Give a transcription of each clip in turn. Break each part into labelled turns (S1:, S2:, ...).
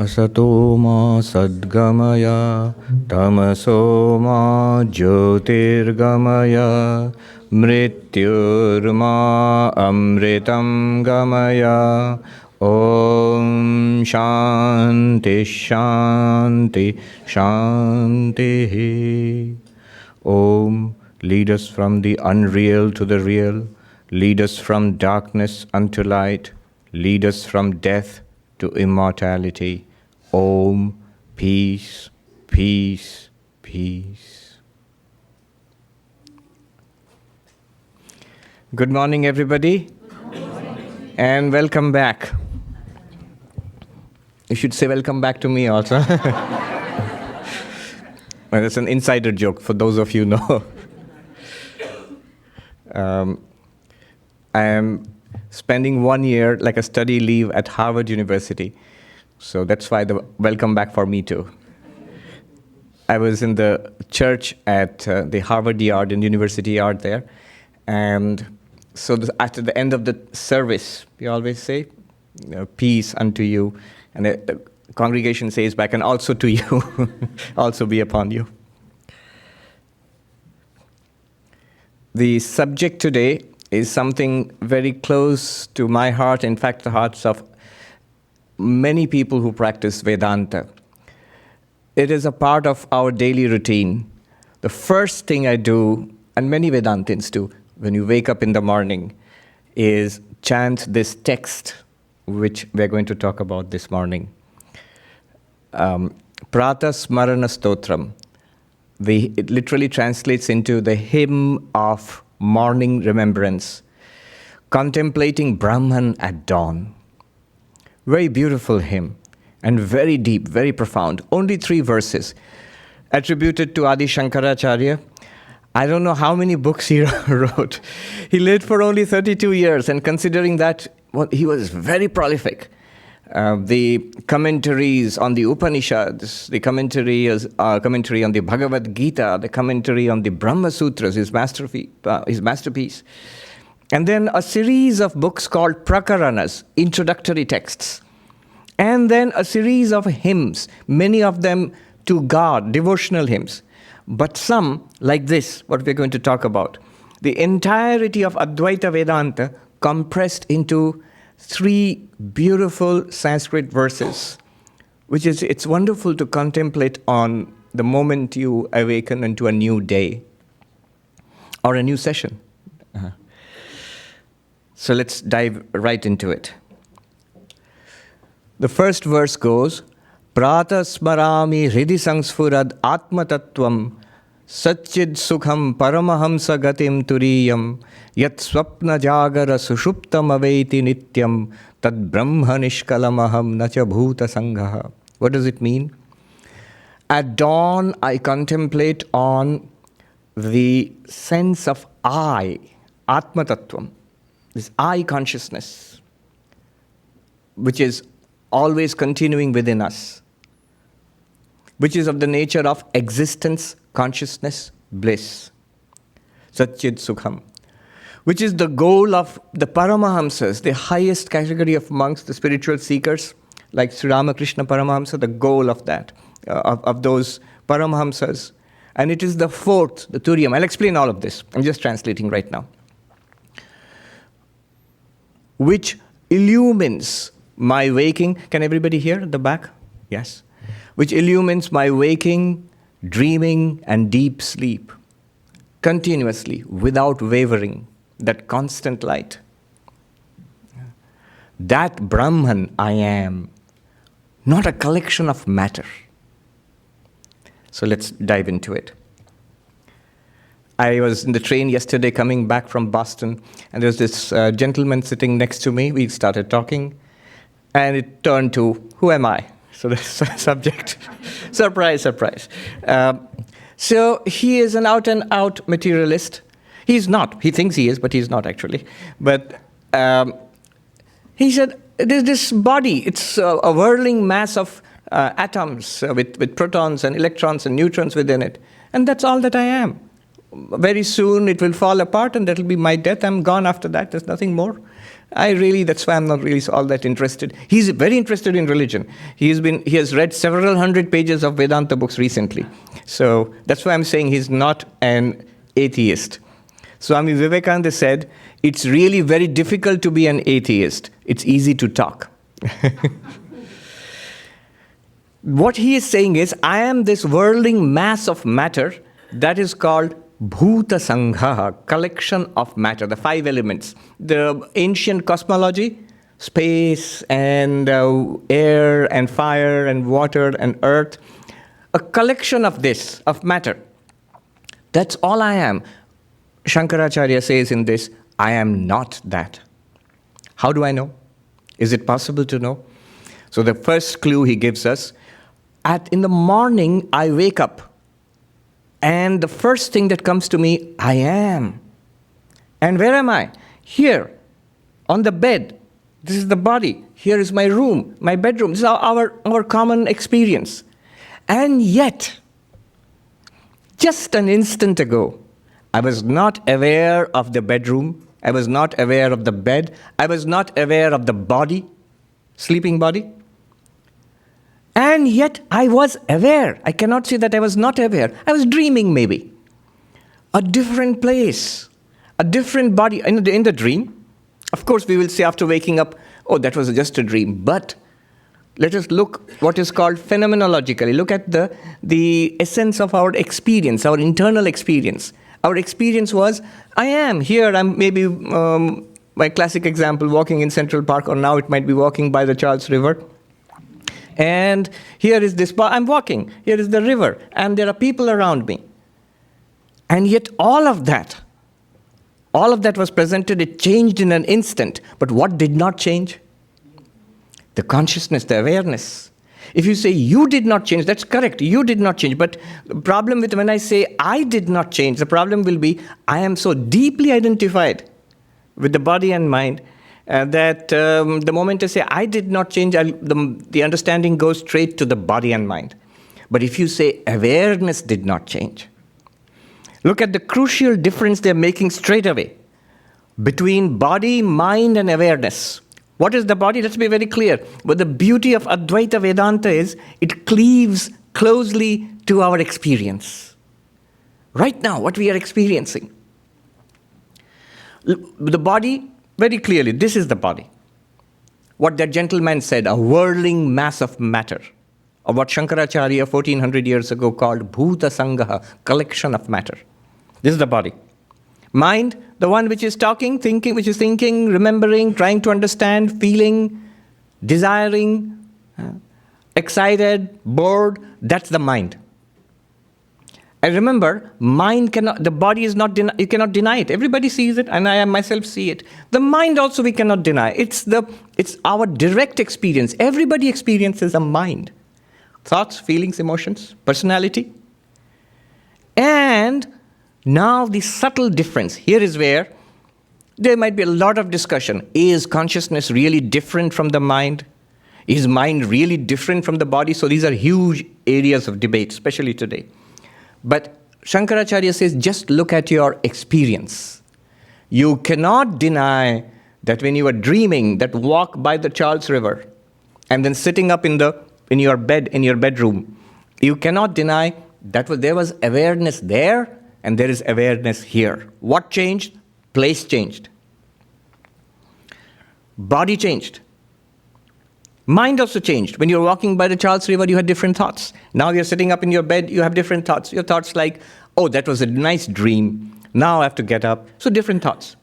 S1: Asato ma sadgamaya, tamaso ma jyotirgamaya, mrityurma amritam gamaya. Om Shanti Shanti Shanti. Om, lead us from the unreal to the real, lead us from darkness unto light, lead us from death to immortality. Om, peace, peace, peace. Good morning, everybody, and welcome back. You should say welcome back to me also. Well, that's an insider joke for those of you who know. I am spending 1 year like a study leave at Harvard University. So that's why the welcome back for me too. I was in the church at the Harvard yard and University yard there. And so after the end of the service, we always say, peace unto you. And the congregation says back, and also to you, also be upon you. The subject today is something very close to my heart, in fact, the hearts of many people who practice Vedanta. It is a part of our daily routine. The first thing I do, and many Vedantins do, when you wake up in the morning, is chant this text, which we're going to talk about this morning. Prata Smaranam Stotram. It literally translates into the hymn of morning remembrance. Contemplating Brahman at dawn. Very beautiful hymn and very deep, very profound. Only 3 verses attributed to Adi Sankaracharya. I don't know how many books he wrote. He lived for only 32 years, and considering that, he was very prolific. The commentaries on the Upanishads, the commentary on the Bhagavad Gita, the commentary on the Brahma Sutras, his masterpiece. And then a series of books called Prakaranas, introductory texts. And then a series of hymns, many of them to God, devotional hymns. But some, like this, what we're going to talk about, the entirety of Advaita Vedanta compressed into 3 beautiful Sanskrit verses, which is, it's wonderful to contemplate on the moment you awaken into a new day or a new session. So let's dive right into it. The first verse goes, Prata Smaranam hridi sangsfurad atma tattvam Satchid sukham paramahamsa gatim turiyam yat swapna jagara sushuptam aveti nityam tad brahma nishkalamaham nacha bhuta sangha. What does it mean? At dawn, I contemplate on the sense of I, atma tattvam, this I consciousness, which is always continuing within us, which is of the nature of existence, consciousness, bliss. Satchid Sukham. Which is the goal of the Paramahamsas, the highest category of monks, the spiritual seekers, like Sri Ramakrishna Paramahamsa, the goal of that, of those Paramahamsas. And it is the 4th, the Turiyam. I'll explain all of this. I'm just translating right now. Which illumines my waking. Can everybody hear at the back? Yes. Which illumines my waking, dreaming, and deep sleep, continuously, without wavering, that constant light. That Brahman I am, not a collection of matter. So let's dive into it. I was in the train yesterday coming back from Boston, and there was this gentleman sitting next to me. We started talking, and it turned to, who am I? So that's the subject. Surprise, surprise. So he is an out-and-out materialist. He's not. He thinks he is, but he's not actually. But he said, there's this body. It's a whirling mass of atoms with protons and electrons and neutrons within it. And that's all that I am. Very soon it will fall apart, and that will be my death. I'm gone after that. There's nothing more. That's why I'm not really all that interested. He's very interested in religion. He has read several hundred pages of Vedanta books recently. So that's why I'm saying he's not an atheist. Swami Vivekananda said, it's really very difficult to be an atheist. It's easy to talk. What he is saying is, I am this whirling mass of matter that is called Bhuta Sangha, collection of matter, the 5 elements. The ancient cosmology, space and air and fire and water and earth, a collection of this, of matter. That's all I am. Sankaracharya says in this, I am not that. How do I know? Is it possible to know? So the first clue he gives us, in the morning I wake up and the first thing that comes to me, I am. And where am I? Here, on the bed. This is the body. Here is my room, my bedroom. This is our common experience. And yet, just an instant ago, I was not aware of the bedroom. I was not aware of the bed. I was not aware of the body, sleeping body. And yet I was aware. I cannot say that I was not aware. I was dreaming maybe. A different place, a different body in the dream. Of course, we will say after waking up, oh, that was just a dream. But let us look what is called phenomenologically. Look at the essence of our experience, our internal experience. Our experience was, I am here. I'm maybe, my classic example, walking in Central Park, or now it might be walking by the Charles River. And here is this, I'm walking, here is the river, and there are people around me. And yet all of that was presented, it changed in an instant. But what did not change? The consciousness, the awareness. If you say you did not change, that's correct, you did not change. But the problem with when I say I did not change, the problem will be I am so deeply identified with the body and mind that the moment I say I did not change, the understanding goes straight to the body and mind. But if you say awareness did not change, look at the crucial difference they're making straight away between body, mind, and awareness. What is the body? Let's be very clear. But the beauty of Advaita Vedanta is it cleaves closely to our experience. Right now, what we are experiencing. The body, very clearly, this is the body. What that gentleman said, a whirling mass of matter. Or what Sankaracharya 1400 years ago called Bhuta Sangha, collection of matter. This is the body. Mind, the one which is talking, thinking, remembering, trying to understand, feeling, desiring, excited, bored, that's the mind. And remember, the body is not, you cannot deny it. Everybody sees it, and I myself see it. The mind also we cannot deny. It's our direct experience. Everybody experiences a mind. Thoughts, feelings, emotions, personality. And now the subtle difference. Here is where there might be a lot of discussion. Is consciousness really different from the mind? Is mind really different from the body? So these are huge areas of debate, especially today. But Sankaracharya says, just look at your experience. You cannot deny that when you are dreaming, that walk by the Charles River, and then sitting up in your bed, in your bedroom, you cannot deny that there was awareness there, and there is awareness here. What changed? Place changed. Body changed. Mind also changed. When you're walking by the Charles River, you had different thoughts. Now you're sitting up in your bed, you have different thoughts. Your thoughts like, oh, that was a nice dream. Now I have to get up. So different thoughts.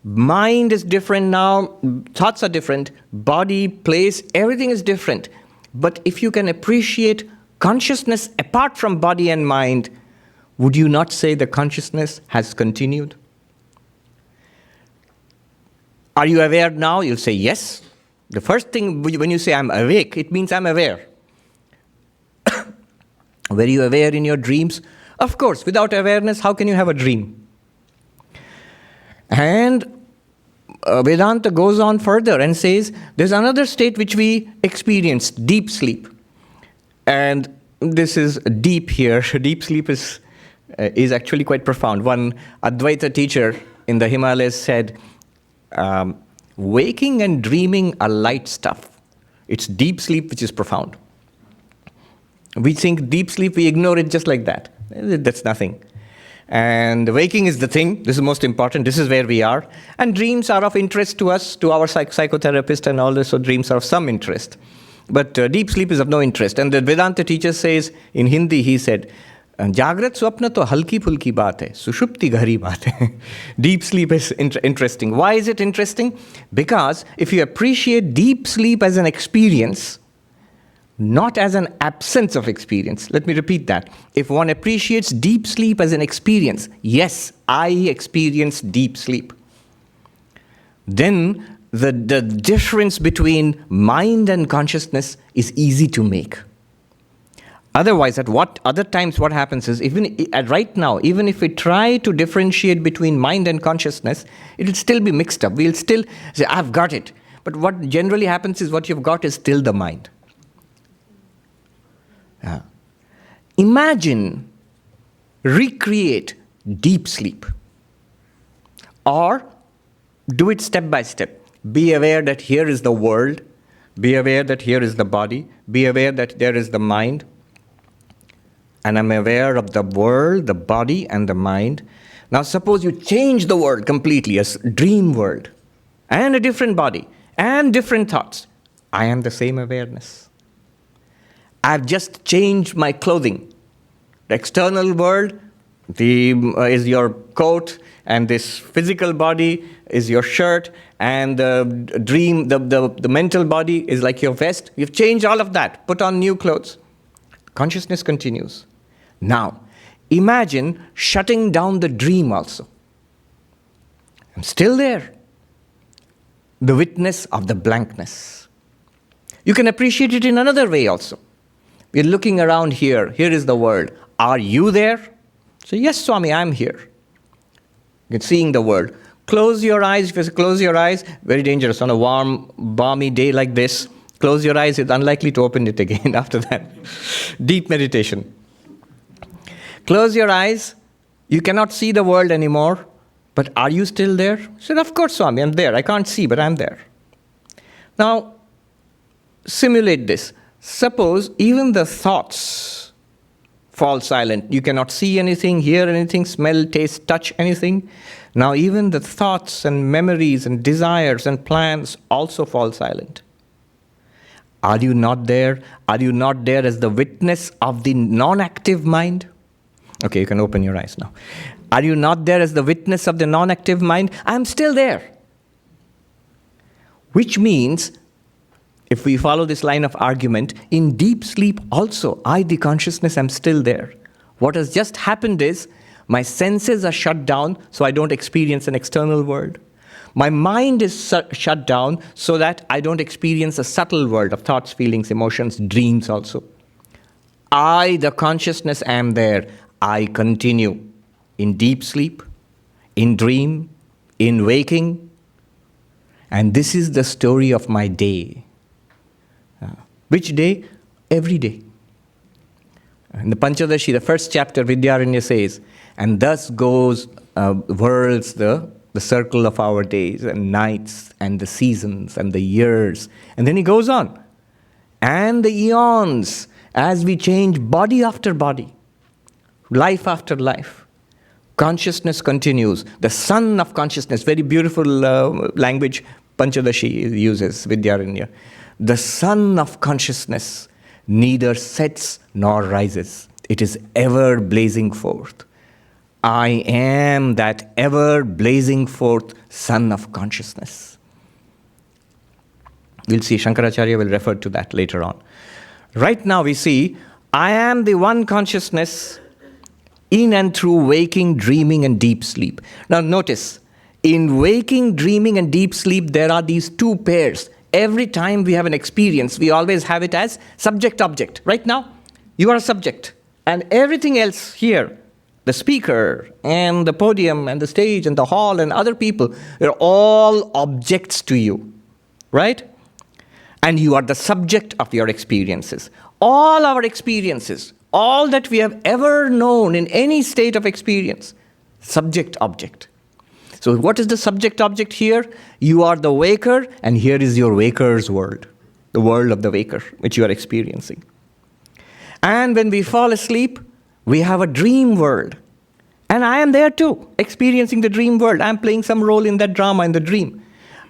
S1: Mind is different now. Thoughts are different. Body, place, everything is different. But if you can appreciate consciousness apart from body and mind, would you not say the consciousness has continued? Are you aware now? You'll say yes. The first thing, when you say I'm awake, it means I'm aware. Were you aware in your dreams? Of course, without awareness, how can you have a dream? And Vedanta goes on further and says, there's another state which we experience, deep sleep. And this is deep here. Deep sleep is quite profound. One Advaita teacher in the Himalayas said, waking and dreaming are light stuff. It's deep sleep which is profound. We think deep sleep, we ignore it just like that. That's nothing. And waking is the thing. This is most important. This is where we are. And dreams are of interest to us, to our psychotherapist and all this. So dreams are of some interest. But deep sleep is of no interest. And the Vedanta teacher says, in Hindi, he said, Jagrat swapna to halki phulki baat hai, sushupti ghari baat hai. Deep sleep is interesting. Why is it interesting? Because if you appreciate deep sleep as an experience, not as an absence of experience. Let me repeat that. If one appreciates deep sleep as an experience, yes, I experience deep sleep, then the difference between mind and consciousness is easy to make. Otherwise, at other times what happens is, right now, even if we try to differentiate between mind and consciousness, it will still be mixed up. We'll still say, I've got it. But what generally happens is what you've got is still the mind. Imagine, recreate deep sleep. Or do it step by step. Be aware that here is the world. Be aware that here is the body. Be aware that there is the mind. And I'm aware of the world, the body, and the mind. Now suppose you change the world completely, a dream world, and a different body, and different thoughts. I am the same awareness. I've just changed my clothing. The external world is your coat, and this physical body is your shirt, and the dream, the mental body is like your vest. You've changed all of that. Put on new clothes. Consciousness continues. Now, imagine shutting down the dream also. I'm still there. The witness of the blankness. You can appreciate it in another way also. We're looking around here. Here is the world. Are you there? So, yes, Swami, I'm here. You're seeing the world. Close your eyes. If you close your eyes, very dangerous. On a warm, balmy day like this, close your eyes. It's unlikely to open it again after that. Deep meditation. Close your eyes. You cannot see the world anymore. But are you still there? I said, of course, Swami, I'm there. I can't see, but I'm there. Now, simulate this. Suppose even the thoughts fall silent. You cannot see anything, hear anything, smell, taste, touch anything. Now even the thoughts and memories and desires and plans also fall silent. Are you not there? Are you not there as the witness of the non-active mind? Okay, you can open your eyes now. Are you not there as the witness of the non-active mind? I'm still there. Which means, if we follow this line of argument, in deep sleep also, I, the consciousness, am still there. What has just happened is, my senses are shut down, so I don't experience an external world. My mind is shut down, so that I don't experience a subtle world of thoughts, feelings, emotions, dreams also. I, the consciousness, am there. I continue in deep sleep, in dream, in waking. And this is the story of my day. Which day? Every day. In the Panchadashi, the first chapter, Vidyaranya says, and thus goes whirls the circle of our days and nights and the seasons and the years. And then he goes on. And the eons, as we change body after body, life after life, consciousness continues. The sun of consciousness, very beautiful language Panchadashi uses, Vidyaranya. The sun of consciousness neither sets nor rises. It is ever blazing forth. I am that ever blazing forth sun of consciousness. We'll see, Sankaracharya will refer to that later on. Right now we see, I am the one consciousness in and through waking, dreaming, and deep sleep. Now notice, in waking, dreaming, and deep sleep, there are these two pairs. Every time we have an experience, we always have it as subject-object. Right now, you are a subject. And everything else here, the speaker, and the podium, and the stage, and the hall, and other people, they're all objects to you. Right? And you are the subject of your experiences. All our experiences, all that we have ever known in any state of experience, subject-object. So what is the subject-object here? You are the waker, and here is your waker's world, the world of the waker, which you are experiencing. And when we fall asleep, we have a dream world. And I am there too, experiencing the dream world. I am playing some role in that drama, in the dream.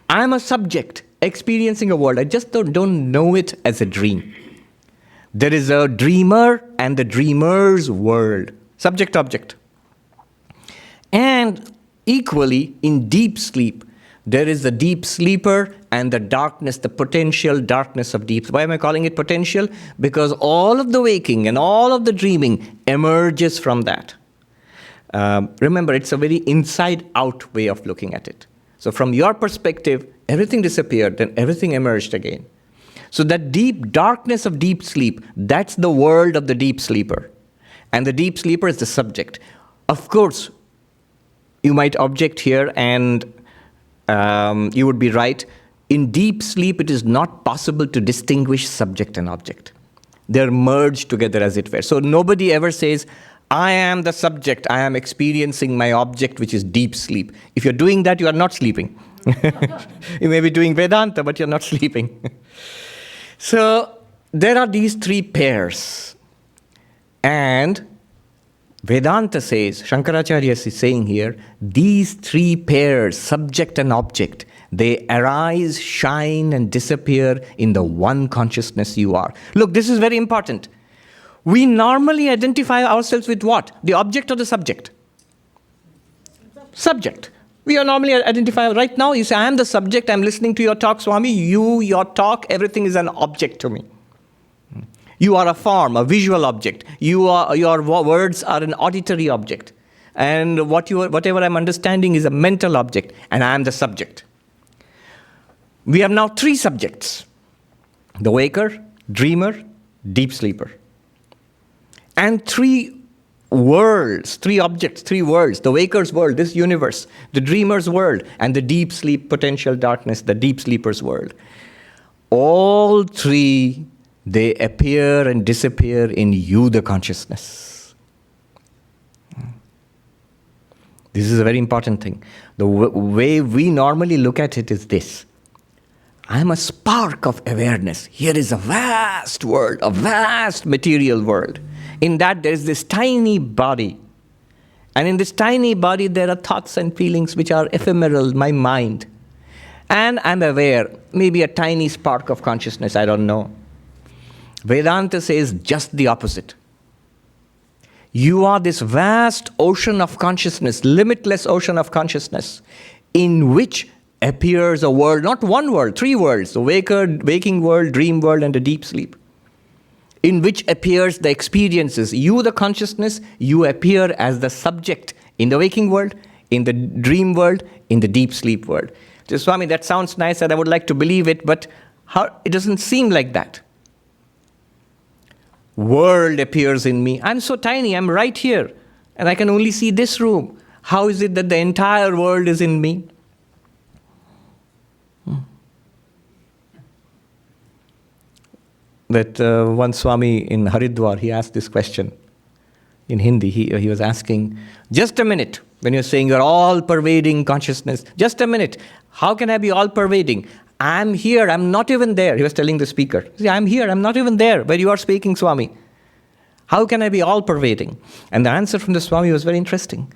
S1: I am a subject, experiencing a world. I just don't know it as a dream. There is a dreamer and the dreamer's world, subject-object. And equally, in deep sleep, there is the deep sleeper and the darkness, the potential darkness of deep. Why am I calling it potential? Because all of the waking and all of the dreaming emerges from that. Remember, it's a very inside-out way of looking at it. So from your perspective, everything disappeared, then everything emerged again. So that deep darkness of deep sleep, that's the world of the deep sleeper. And the deep sleeper is the subject. Of course, you might object here, and you would be right. In deep sleep, it is not possible to distinguish subject and object. They're merged together, as it were. So nobody ever says, I am the subject, I am experiencing my object, which is deep sleep. If you're doing that, you are not sleeping. You may be doing Vedanta, but you're not sleeping. So there are these three pairs. And Vedanta says, Sankaracharya is saying here, these three pairs, subject and object, they arise, shine, and disappear in the one consciousness you are. Look, this is very important. We normally identify ourselves with what? The object or the subject? Subject. We are normally identify, right now you say, I am the subject, I am listening to your talk, Swami, your talk, everything is an object to me. You are a form, a visual object. Your words are an auditory object. And whatever I'm understanding is a mental object, and I am the subject. We have now three subjects: the waker, dreamer, deep sleeper. And three worlds, three objects, three worlds: the waker's world, this universe, the dreamer's world, and the deep sleep potential darkness, the deep sleeper's world. All three, they appear and disappear in you, the consciousness. This is a very important thing. The way we normally look at it is this. I am a spark of awareness. Here is a vast world, a vast material world. In that there is this tiny body. And in this tiny body there are thoughts and feelings which are ephemeral, my mind. And I'm aware, maybe a tiny spark of consciousness, I don't know. Vedanta says just the opposite. You are this vast ocean of consciousness, limitless ocean of consciousness, in which appears a world, not one world, three worlds: the waking world, dream world, and the deep sleep, in which appears the experiences. You, the consciousness, you appear as the subject in the waking world, in the dream world, in the deep sleep world. So, Swami, that sounds nice and I would like to believe it, but it doesn't seem like that. World appears in me. I'm so tiny, I'm right here, and I can only see this room. How is it that the entire world is in me? That one Swami in Haridwar, he asked this question in Hindi. He was asking, just a minute, when you're saying you're all-pervading consciousness, just a minute, how can I be all-pervading? I'm here, I'm not even there. He was telling the speaker, see, I'm here, I'm not even there where you are speaking, Swami. How can I be all-pervading? And the answer from the Swami was very interesting.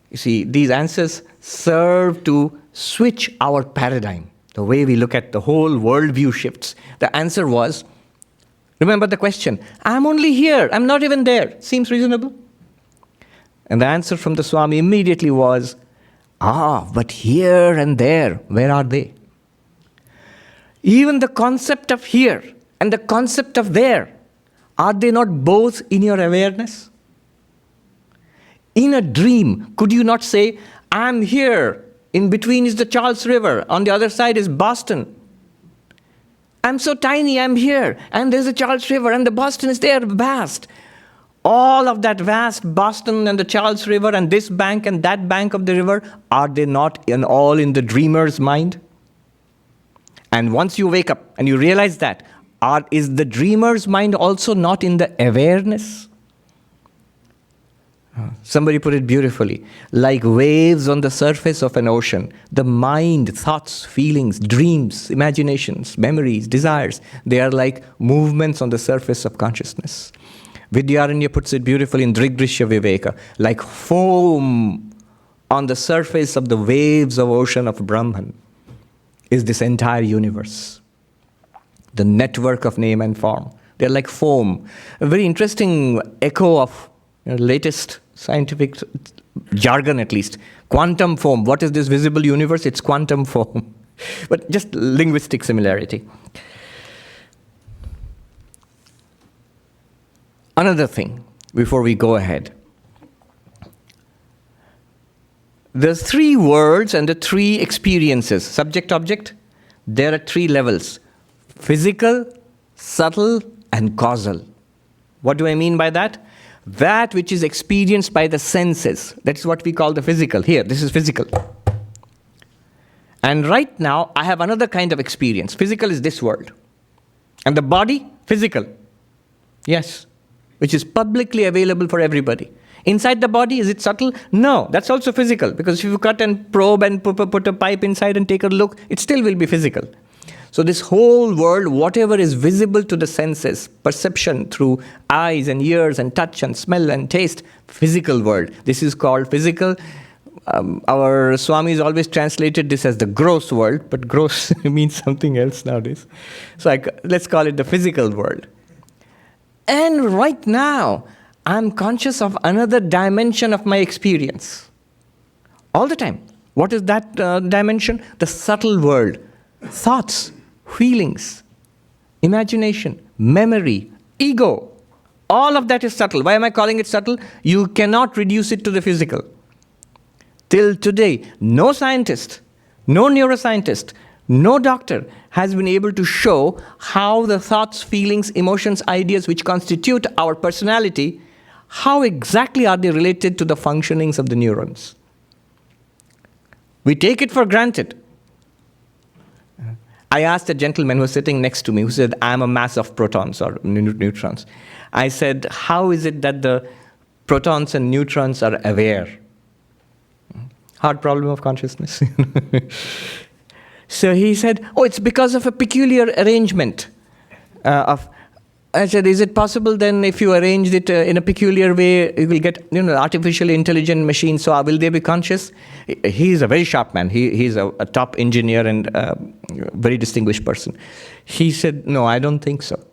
S1: You see, these answers serve to switch our paradigm. The way we look at the whole worldview shifts. The answer was, remember the question, I'm only here, I'm not even there. Seems reasonable? And the answer from the Swami immediately was, but here and there, where are they? Even the concept of here and the concept of there, are they not both in your awareness? In a dream, could you not say, I'm here, in between is the Charles River, on the other side is Boston. I'm so tiny, I'm here, and there's a Charles River, and the Boston is there, vast. All of that vast Boston and the Charles River and this bank and that bank of the river, are they not all in the dreamer's mind? And once you wake up and you realize that, is the dreamer's mind also not in the awareness? Somebody put it beautifully. Like waves on the surface of an ocean, the mind, thoughts, feelings, dreams, imaginations, memories, desires, they are like movements on the surface of consciousness. Vidyaranya puts it beautifully in Drigdrishya Viveka, like foam on the surface of the waves of ocean of Brahman is this entire universe. The network of name and form. They're like foam. A very interesting echo of latest scientific jargon, at least. Quantum foam. What is this visible universe? It's quantum foam. But just linguistic similarity. Another thing, before we go ahead. The three worlds and the three experiences, subject, object, there are three levels. Physical, subtle, and causal. What do I mean by that? That which is experienced by the senses. That's what we call the physical. Here, this is physical. And right now, I have another kind of experience. Physical is this world. And the body, physical. Yes. Which is publicly available for everybody. Inside the body, is it subtle? No, that's also physical. Because if you cut and probe and put a pipe inside and take a look, it still will be physical. So this whole world, whatever is visible to the senses, perception through eyes and ears and touch and smell and taste, physical world. This is called physical. Our Swamis always translated this as the gross world, but gross means something else nowadays. So let's call it the physical world. And right now, I'm conscious of another dimension of my experience. All the time. What is that dimension? The subtle world. Thoughts, feelings, imagination, memory, ego. All of that is subtle. Why am I calling it subtle? You cannot reduce it to the physical. Till today, no scientist, no neuroscientist, no doctor has been able to show how the thoughts, feelings, emotions, ideas which constitute our personality, how exactly are they related to the functionings of the neurons. We take it for granted. I asked a gentleman who was sitting next to me, who said, I'm a mass of protons or neutrons. I said, how is it that the protons and neutrons are aware? Hard problem of consciousness. So he said, it's because of a peculiar arrangement of... I said, is it possible then if you arranged it in a peculiar way, you will get artificially intelligent machines, so will they be conscious? He is a very sharp man. He's a top engineer and a very distinguished person. He said, no, I don't think so.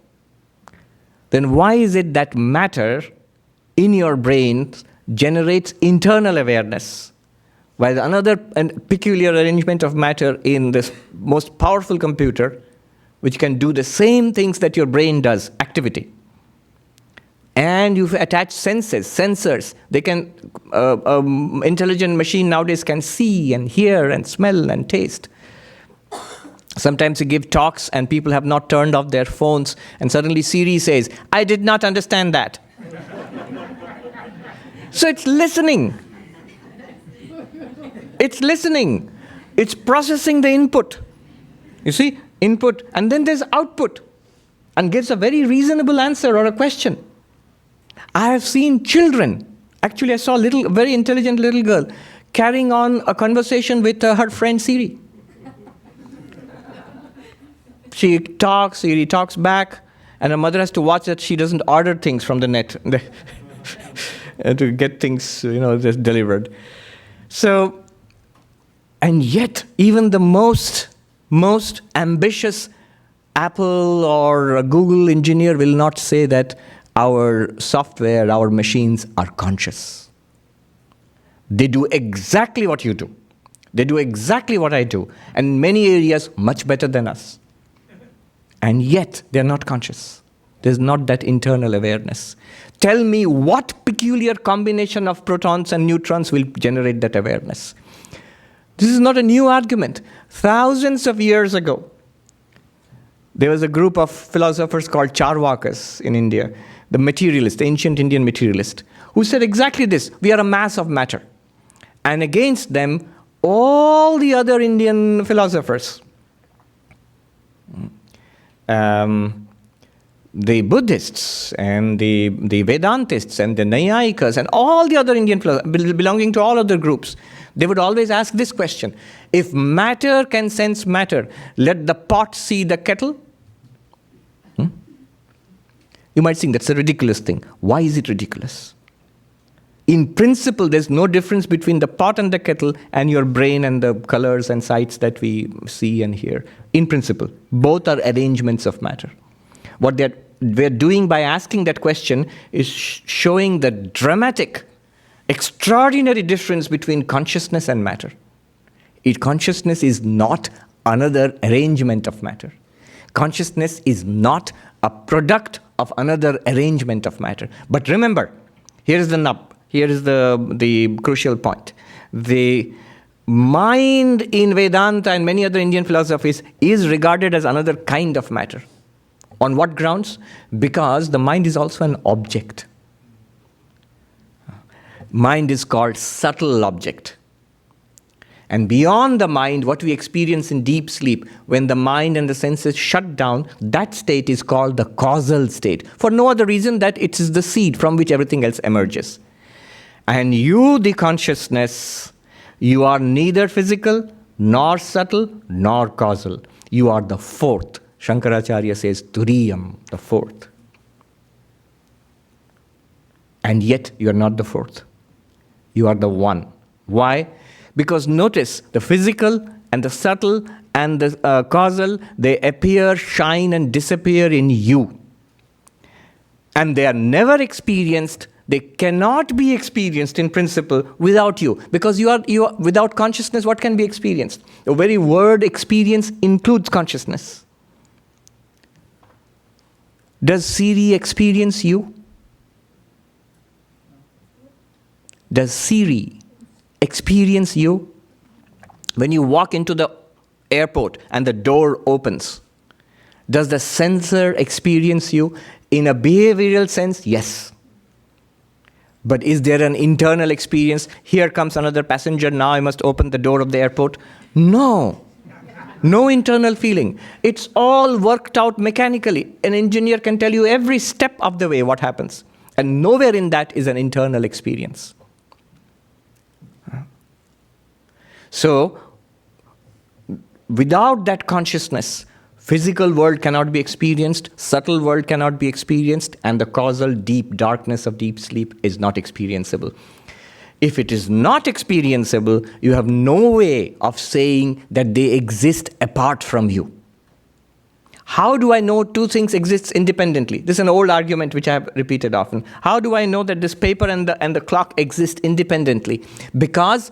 S1: Then why is it that matter in your brain generates internal awareness, while another peculiar arrangement of matter in this most powerful computer, which can do the same things that your brain does, activity. And you attach sensors. They can, intelligent machine nowadays can see and hear and smell and taste. Sometimes you give talks and people have not turned off their phones and suddenly Siri says, I did not understand that. So it's listening. It's listening. It's processing the input. You see? Input, and then there's output, and gives a very reasonable answer or a question. I have seen children, actually I saw a very intelligent little girl, carrying on a conversation with her friend Siri. She talks, Siri talks back, and her mother has to watch that she doesn't order things from the net to get things, just delivered. So, and yet, even the most ambitious Apple or Google engineer will not say that our software, our machines are conscious. They do exactly what you do. They do exactly what I do. And in many areas, much better than us. And yet, they're not conscious. There's not that internal awareness. Tell me what peculiar combination of protons and neutrons will generate that awareness. This is not a new argument. Thousands of years ago, there was a group of philosophers called Charvakas in India, the materialist, the ancient Indian materialist, who said exactly this: we are a mass of matter. And against them, all the other Indian philosophers, the Buddhists and the Vedantists and the Naiyayikas and all the other Indian philosophers belonging to all other groups, they would always ask this question: if matter can sense matter, let the pot see the kettle? You might think that's a ridiculous thing. Why is it ridiculous? In principle, there's no difference between the pot and the kettle and your brain and the colors and sights that we see and hear. In principle, both are arrangements of matter. What we're doing by asking that question is showing the dramatic, extraordinary difference between consciousness and matter. Consciousness is not another arrangement of matter. Consciousness is not a product of another arrangement of matter. But remember, here is the nub. Here is the crucial point. The mind in Vedanta and many other Indian philosophies is regarded as another kind of matter. On what grounds? Because the mind is also an object. Mind is called subtle object. And beyond the mind, what we experience in deep sleep, when the mind and the senses shut down, that state is called the causal state. For no other reason that it is the seed from which everything else emerges. And you, the consciousness, you are neither physical, nor subtle, nor causal. You are the fourth. Sankaracharya says, Turiyam, the fourth. And yet, you are not the fourth. You are the one. Why? Because notice, the physical and the subtle and the causal, they appear, shine and disappear in you. And they are never experienced, they cannot be experienced in principle without you. Because you are without consciousness, what can be experienced? The very word experience includes consciousness. Does Siri experience you? Does Siri experience you? When you walk into the airport and the door opens, does the sensor experience you? In a behavioral sense, yes. But is there an internal experience? Here comes another passenger, now I must open the door of the airport. No. No internal feeling. It's all worked out mechanically. An engineer can tell you every step of the way what happens. And nowhere in that is an internal experience. So, without that consciousness, physical world cannot be experienced, subtle world cannot be experienced, and the causal deep darkness of deep sleep is not experienceable. If it is not experienceable, you have no way of saying that they exist apart from you. How do I know two things exist independently? This is an old argument which I have repeated often. How do I know that this paper and the clock exist independently? Because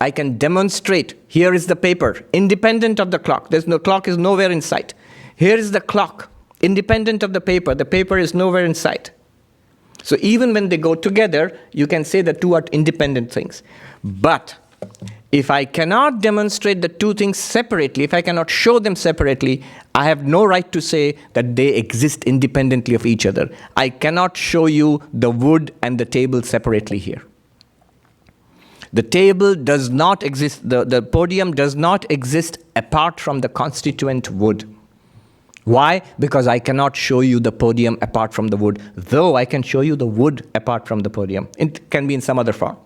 S1: I can demonstrate, here is the paper, independent of the clock. Clock is nowhere in sight. Here is the clock, independent of the paper is nowhere in sight. So even when they go together, you can say the two are independent things. But if I cannot demonstrate the two things separately, if I cannot show them separately, I have no right to say that they exist independently of each other. I cannot show you the wood and the table separately here. The table does not exist, the podium does not exist apart from the constituent wood. Why? Because I cannot show you the podium apart from the wood, though I can show you the wood apart from the podium. It can be in some other form.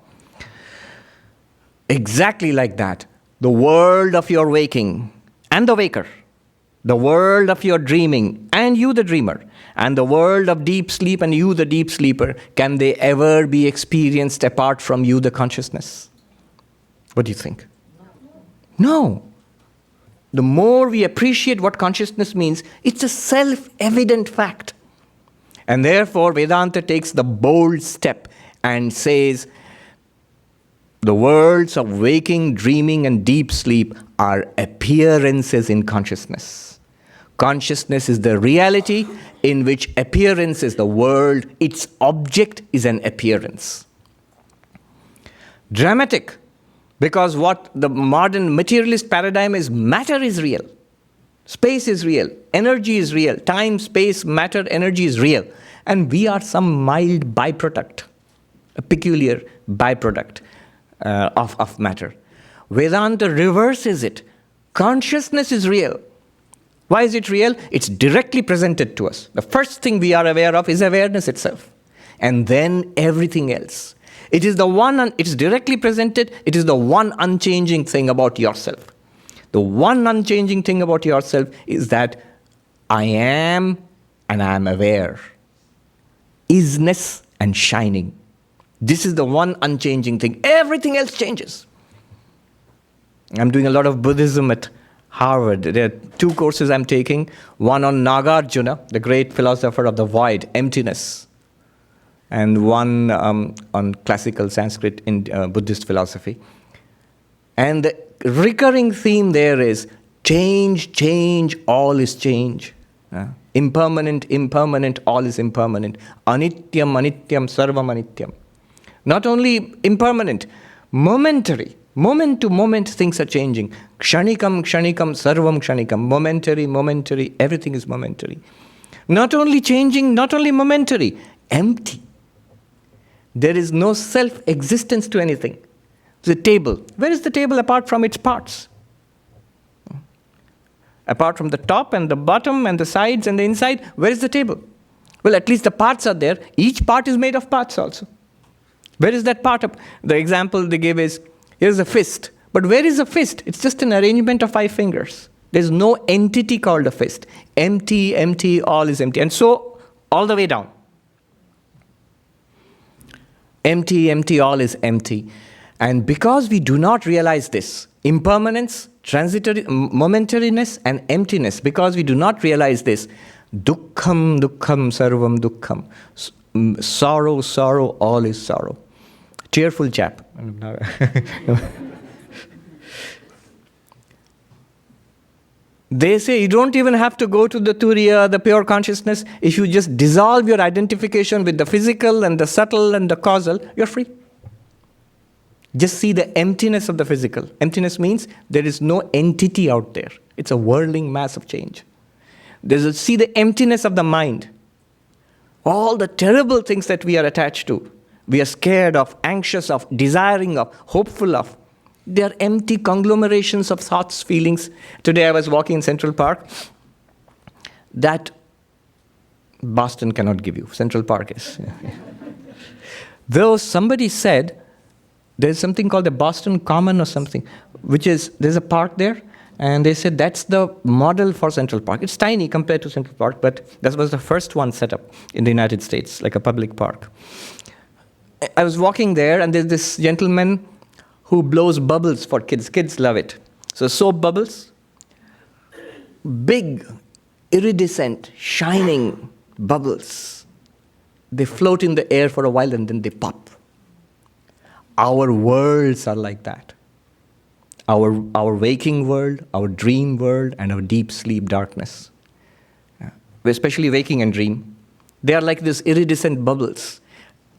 S1: Exactly like that, the world of your waking and the waker, the world of your dreaming and you the dreamer, and the world of deep sleep and you the deep sleeper, can they ever be experienced apart from you the consciousness? What do you think? No. The more we appreciate what consciousness means, it's a self-evident fact. And therefore, Vedanta takes the bold step and says, the worlds of waking, dreaming, and deep sleep are appearances in consciousness. Consciousness is the reality in which appearance is the world. Its object is an appearance. Dramatic, because what the modern materialist paradigm is, matter is real. Space is real. Energy is real. Time, space, matter, energy is real. And we are some mild byproduct, a peculiar byproduct of matter. Vedanta reverses it. Consciousness is real. Why is it real? It's directly presented to us. The first thing we are aware of is awareness itself. And then everything else. It is it's directly presented, it is the one unchanging thing about yourself. The one unchanging thing about yourself is that I am and I am aware. Isness and shining. This is the one unchanging thing. Everything else changes. I'm doing a lot of Buddhism at Harvard. There are 2 courses I'm taking. One on Nagarjuna, the great philosopher of the void, emptiness. And one on classical Sanskrit in Buddhist philosophy. And the recurring theme there is change, change, all is change. Impermanent, impermanent, all is impermanent. Anityam, anityam, sarvam anityam. Not only impermanent, momentary. Moment to moment, things are changing. Kshanikam, kshanikam, sarvam kshanikam. Momentary, momentary, everything is momentary. Not only changing, not only momentary, empty. There is no self-existence to anything. The table. Where is the table apart from its parts? Apart from the top and the bottom and the sides and the inside, where is the table? Well, at least the parts are there. Each part is made of parts also. Where is that part? The example they give is, here's a fist. But where is a fist? It's just an arrangement of 5 fingers. There's no entity called a fist. Empty, empty, all is empty. And so, all the way down. Empty, empty, all is empty. And because we do not realize this, impermanence, transitory, momentariness and emptiness, because we do not realize this, dukkham, dukkham, sarvam dukkham. Sorrow, sorrow, all is sorrow. Cheerful chap. They say you don't even have to go to the turiya, the pure consciousness. If you just dissolve your identification with the physical and the subtle and the causal, you're free. Just see the emptiness of the physical. Emptiness means there is no entity out there. It's a whirling mass of change. See the emptiness of the mind. All the terrible things that we are attached to, we are scared of, anxious of, desiring of, hopeful of. They are empty conglomerations of thoughts, feelings. Today I was walking in Central Park. That Boston cannot give you. Central Park is. Though somebody said, there's something called the Boston Common or something, which is, there's a park there, and they said that's the model for Central Park. It's tiny compared to Central Park, but that was the first one set up in the United States, like a public park. I was walking there, and there's this gentleman who blows bubbles for kids. Kids love it. So soap bubbles, big, iridescent, shining bubbles. They float in the air for a while, and then they pop. Our worlds are like that. Our waking world, our dream world, and our deep sleep darkness. Especially waking and dream. They are like these iridescent bubbles.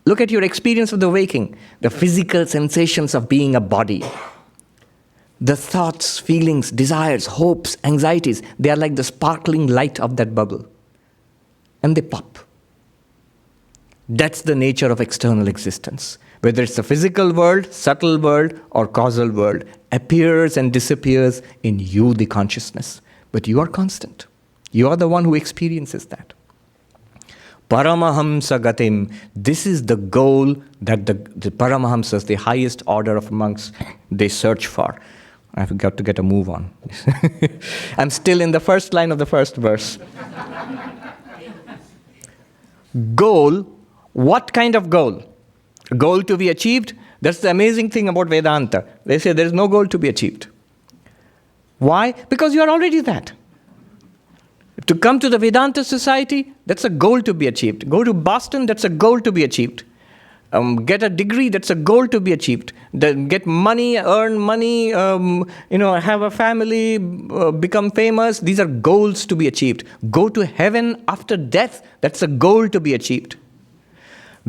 S1: Look at your experience of the waking, the physical sensations of being a body. The thoughts, feelings, desires, hopes, anxieties, they are like the sparkling light of that bubble. And they pop. That's the nature of external existence. Whether it's the physical world, subtle world, or causal world, appears and disappears in you, the consciousness. But you are constant. You are the one who experiences that. Paramahamsa gatim. This is the goal that the Paramahamsas, the highest order of monks, they search for. I've got to get a move on. I'm still in the first line of the first verse. Goal. What kind of goal? Goal to be achieved? That's the amazing thing about Vedanta. They say there is no goal to be achieved. Why? Because you are already that. To come to the Vedanta society, that's a goal to be achieved. Go to Boston, that's a goal to be achieved. Get a degree, that's a goal to be achieved. Get money, earn money, have a family, become famous. These are goals to be achieved. Go to heaven after death, that's a goal to be achieved.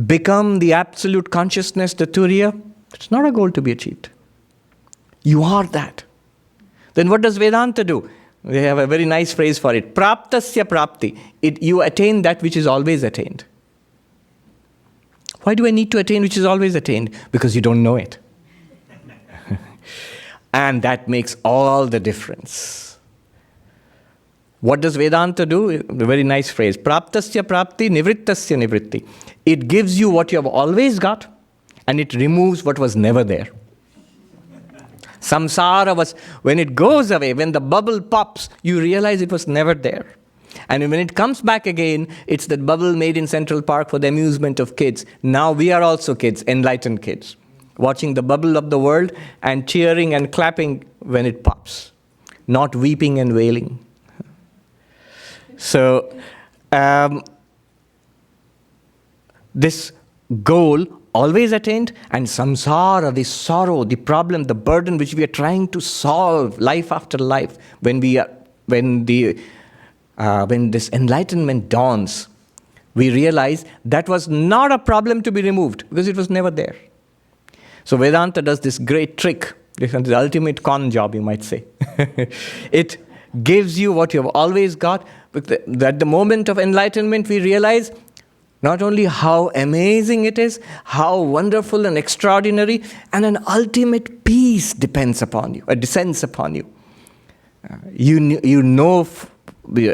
S1: Become the absolute consciousness, the turiya, it's not a goal to be achieved. You are that. Then what does Vedanta do? They have a very nice phrase for it. Praptasya prapti. You attain that which is always attained. Why do I need to attain which is always attained? Because you don't know it. And that makes all the difference. What does Vedanta do? A very nice phrase. Praptasya prapti, nivrittasya nivritti. It gives you what you have always got, and it removes what was never there. Samsara was, when it goes away, when the bubble pops, you realize it was never there. And when it comes back again, it's that bubble made in Central Park for the amusement of kids. Now we are also kids, enlightened kids, watching the bubble of the world and cheering and clapping when it pops, not weeping and wailing. So, this goal always attained, and samsara, the sorrow, the problem, the burden which we are trying to solve life after life, when this enlightenment dawns, we realize that was not a problem to be removed because it was never there. So Vedanta does this great trick. This is the ultimate con job, you might say. It gives you what you have always got. But at the moment of enlightenment, we realize not only how amazing it is, how wonderful and extraordinary, and an ultimate peace descends upon you. You know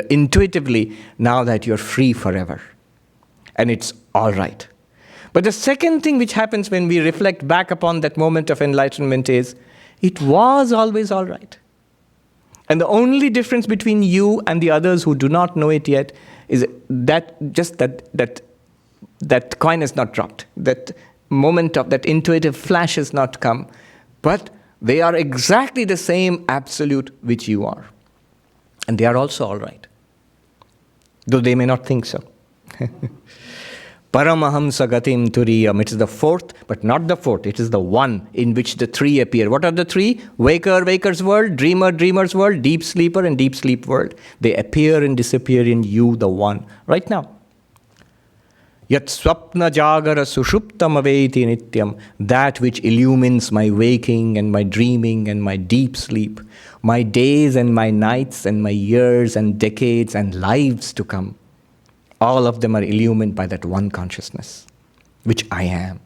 S1: intuitively now that you're free forever. And it's all right. But the second thing which happens when we reflect back upon that moment of enlightenment is, it was always all right. And the only difference between you and the others who do not know it yet is that coin has not dropped. That moment of that intuitive flash has not come. But they are exactly the same absolute which you are. And they are also all right. Though they may not think so. Paramahamsa gatim turiyam. It is the fourth, but not the fourth. It is the one in which the three appear. What are the three? Waker, waker's world. Dreamer, dreamer's world. Deep sleeper and deep sleep world. They appear and disappear in you, the one, right now. Yat swapna jagara sushuptam aveti nityam. That which illumines my waking and my dreaming and my deep sleep. My days and my nights and my years and decades and lives to come. All of them are illumined by that one consciousness, which I am.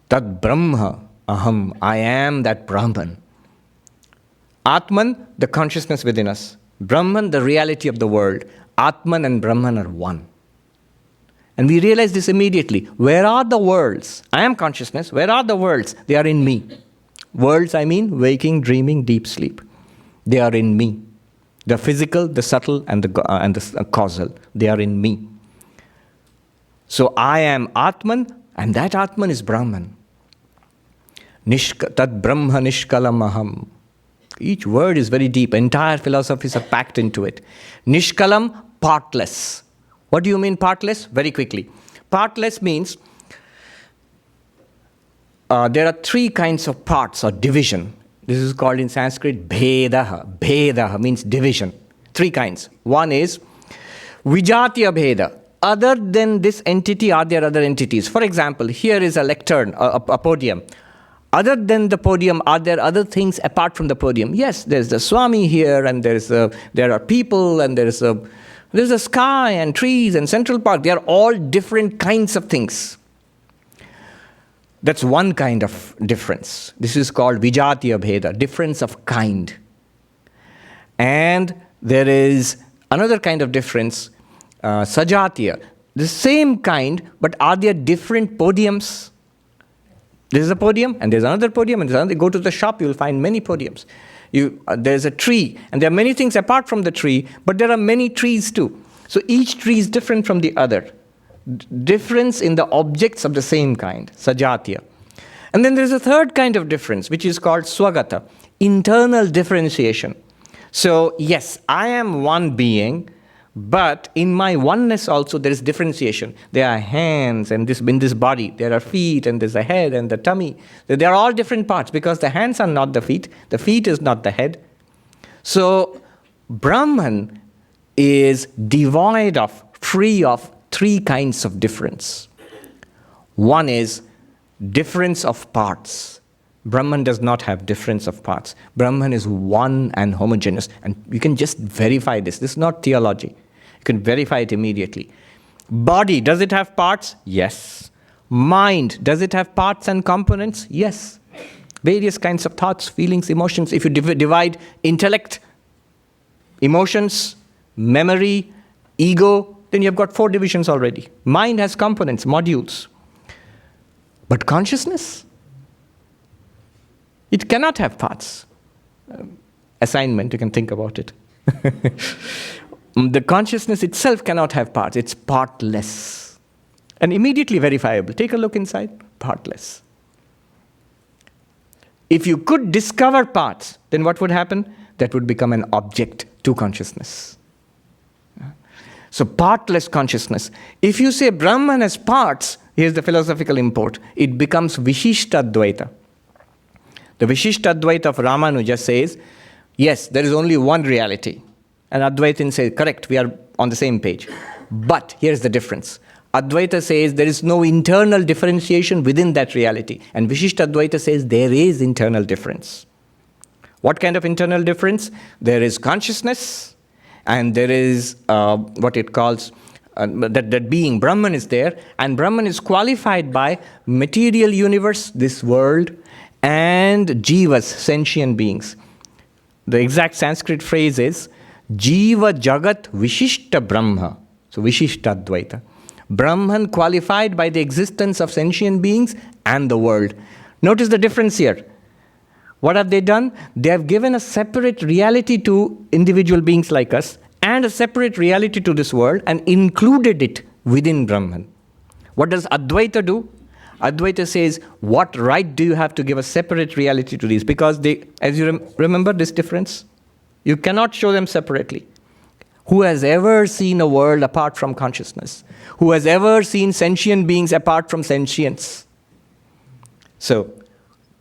S1: Tad Brahma aham, I am that Brahman. Atman, the consciousness within us. Brahman, the reality of the world. Atman and Brahman are one. And we realize this immediately. Where are the worlds? I am consciousness. Where are the worlds? They are in me. Worlds, I mean, waking, dreaming, deep sleep. They are in me. The physical, the subtle, and the causal. They are in me. So I am Atman, and that Atman is Brahman. Tad Brahma Nishkalam Aham. Each word is very deep. Entire philosophies are packed into it. Nishkalam, partless. What do you mean partless? Very quickly. Partless means there are three kinds of parts or division. This is called in Sanskrit Bhedaha. Bhedaha means division. Three kinds. One is Vijatiya Bheda. Other than this entity, are there other entities? For example, here is a lectern, a podium. Other than the podium, are there other things apart from the podium? Yes, there's the Swami here, and there are people, and there's a sky and trees and Central Park. They are all different kinds of things. That's one kind of difference. This is called Vijatiya Bheda, difference of kind. And there is another kind of difference, Sajatiya, the same kind, but are there different podiums? This is a podium, and there's another podium, and there's another. Go to the shop, you'll find many podiums. There's a tree, and there are many things apart from the tree, but there are many trees too. So each tree is different from the other. Difference in the objects of the same kind, Sajatiya. And then there's a third kind of difference, which is called Swagata, internal differentiation. So yes, I am one being, but in my oneness also there is differentiation. There are hands and in this body. There are feet and there's a head and the tummy. They are all different parts because the hands are not the feet is not the head. So Brahman is devoid of, free of three kinds of difference. One is difference of parts. Brahman does not have difference of parts. Brahman is one and homogeneous. And you can just verify this. This is not theology. You can verify it immediately. Body, does it have parts? Yes. Mind, does it have parts and components? Yes. Various kinds of thoughts, feelings, emotions. If you divide intellect, emotions, memory, ego, then you've got 4 divisions already. Mind has components, modules. But consciousness, it cannot have parts. Assignment, you can think about it. The consciousness itself cannot have parts. It's partless. And immediately verifiable. Take a look inside. Partless. If you could discover parts, then what would happen? That would become an object to consciousness. So partless consciousness. If you say Brahman has parts, here's the philosophical import. It becomes Vishishtadvaita. The Vishishtadvaita of Ramanuja says, yes, there is only one reality. And Advaitin says, correct, we are on the same page. But here's the difference. Advaita says there is no internal differentiation within that reality. And Vishishtadvaita says there is internal difference. What kind of internal difference? There is consciousness, and there is what it calls, that being, Brahman is there, and Brahman is qualified by material universe, this world, and jivas, sentient beings. The exact Sanskrit phrase is, Jiva Jagat Vishishta Brahma. So Vishishta Advaita. Brahman qualified by the existence of sentient beings and the world. Notice the difference here. What have they done? They have given a separate reality to individual beings like us and a separate reality to this world and included it within Brahman. What does Advaita do? Advaita says, what right do you have to give a separate reality to these? Because they, as you remember this difference, you cannot show them separately. Who has ever seen a world apart from consciousness? Who has ever seen sentient beings apart from sentience? So,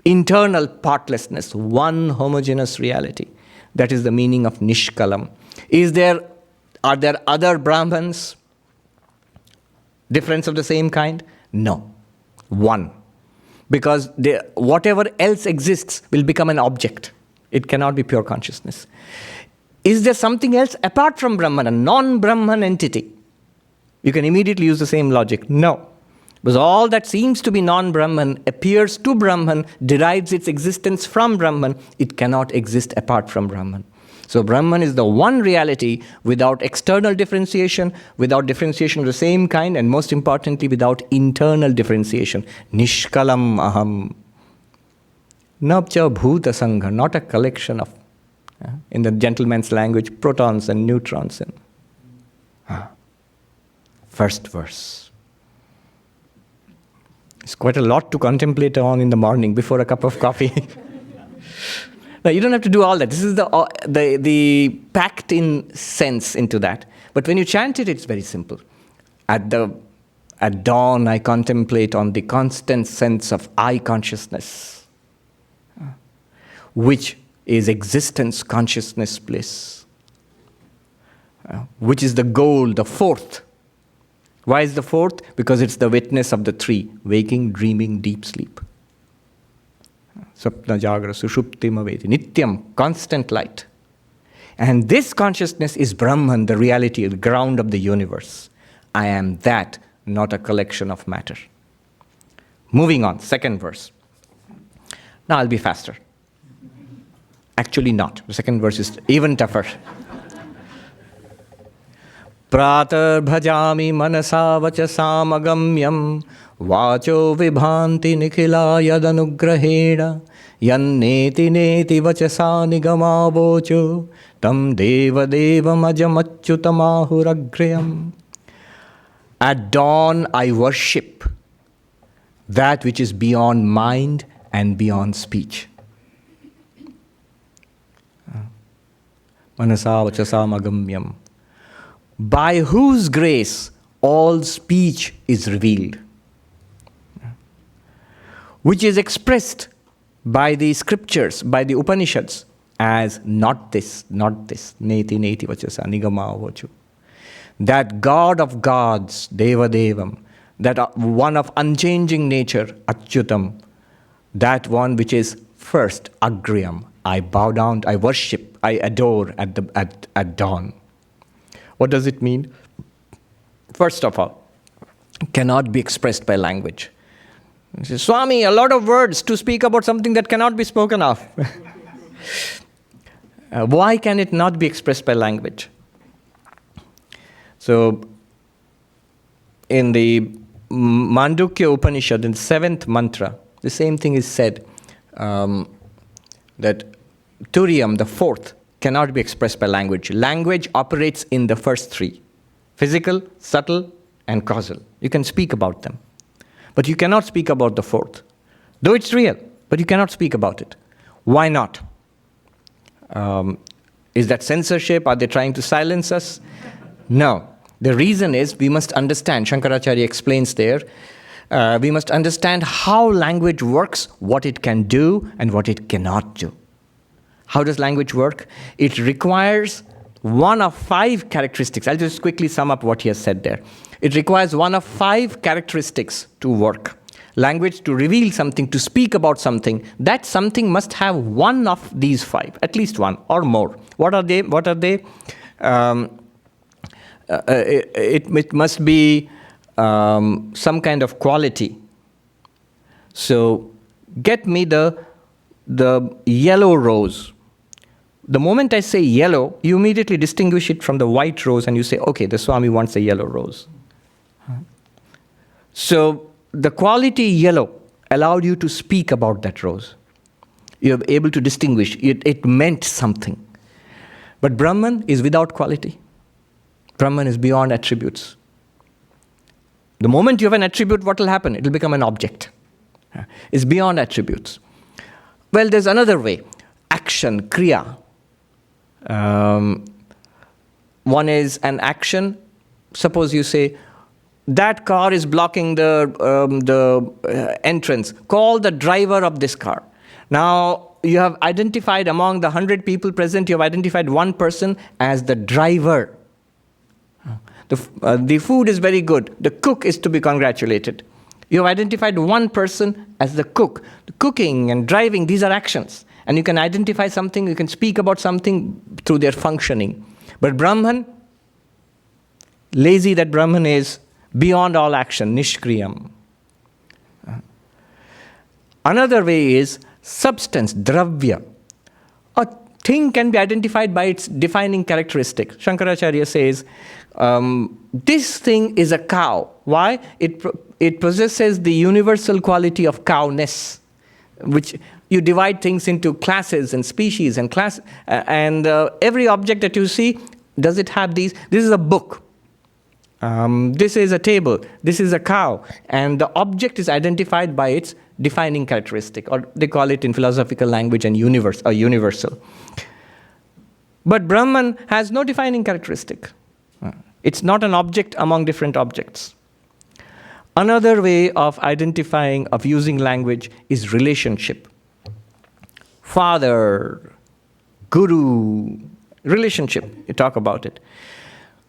S1: internal partlessness, one homogeneous reality. That is the meaning of Nishkalam. Are there other Brahmans? Difference of the same kind? No. One. Because whatever else exists will become an object. It cannot be pure consciousness. Is there something else apart from Brahman, a non-Brahman entity? You can immediately use the same logic. No. Because all that seems to be non-Brahman appears to Brahman, derives its existence from Brahman. It cannot exist apart from Brahman. So Brahman is the one reality without external differentiation, without differentiation of the same kind, and most importantly, without internal differentiation. Nishkalam aham. Nabcha bhuta sangha, not a collection of, in the gentleman's language, protons and neutrons. First verse. It's quite a lot to contemplate on in the morning before a cup of coffee. Now, you don't have to do all that. This is the packed in sense into that. But when you chant it, it's very simple. At dawn, I contemplate on the constant sense of I consciousness, which is existence, consciousness, bliss, which is the goal, the fourth. Why is the fourth? Because it's the witness of the three, waking, dreaming, deep sleep. Sapna Jagra Sushuptim Aveti, Nityam, constant light. And this consciousness is Brahman, the reality, the ground of the universe. I am that, not a collection of matter. Moving on, second verse. Now I'll be faster. Actually not. The second verse is even tougher. Prata bhajami manasa vachasam agamyam vacho vibhanti nikhila yadanugrahena yan neti neti vachasa nigama vocho tam deva devam ajamachyutamahuраgrayam. At dawn I worship that which is beyond mind and beyond speech. Manasa vachasam agamyam. By whose grace all speech is revealed, which is expressed by the scriptures, by the Upanishads, as not this, neti neti vachasa nigama vachu. That God of gods, Deva Devam, that one of unchanging nature, Achyutam, that one which is first, Agriyam, I bow down, I worship, I adore at dawn. What does it mean? First of all, cannot be expressed by language. He says, Swami, a lot of words to speak about something that cannot be spoken of. Why can it not be expressed by language? So, in the Mandukya Upanishad, in the 7th mantra, the same thing is said, that Turiyam, the 4th, cannot be expressed by language. Language operates in the first 3, physical, subtle, and causal. You can speak about them. But you cannot speak about the 4th. Though it's real, but you cannot speak about it. Why not? Is that censorship? Are they trying to silence us? No. The reason is we must understand, Sankaracharya explains there, we must understand how language works, what it can do, and what it cannot do. How does language work? It requires one of 5 characteristics. I'll just quickly sum up what he has said there. It requires one of 5 characteristics to work. Language, to reveal something, to speak about something, that something must have one of these 5, at least one or more. What are they? It must be some kind of quality. So, get me the yellow rose. The moment I say yellow, you immediately distinguish it from the white rose and you say, okay, the Swami wants a yellow rose. So, the quality yellow allowed you to speak about that rose. You are able to distinguish. It meant something. But Brahman is without quality. Brahman is beyond attributes. The moment you have an attribute, what will happen? It will become an object. It's beyond attributes. Well, there's another way. Action, kriya. One is an action. Suppose you say, that car is blocking the entrance. Call the driver of this car. Now, you have identified among the 100 people present, you have identified one person as the driver. The food is very good. The cook is to be congratulated. You have identified one person as the cook. The cooking and driving, these are actions. And you can identify something, you can speak about something through their functioning. But Brahman, lazy that Brahman is, beyond all action, nishkriyam. Another way is substance, dravya. A thing can be identified by its defining characteristic. Sankaracharya says, this thing is a cow. Why? It possesses the universal quality of cowness, which you divide things into classes and species and class, and every object that you see, does it have these? This is a book. This is a table, this is a cow, and the object is identified by its defining characteristic, or they call it in philosophical language an universal. But Brahman has no defining characteristic. It's not an object among different objects. Another way of identifying, of using language is relationship. Father, guru, relationship, you talk about it.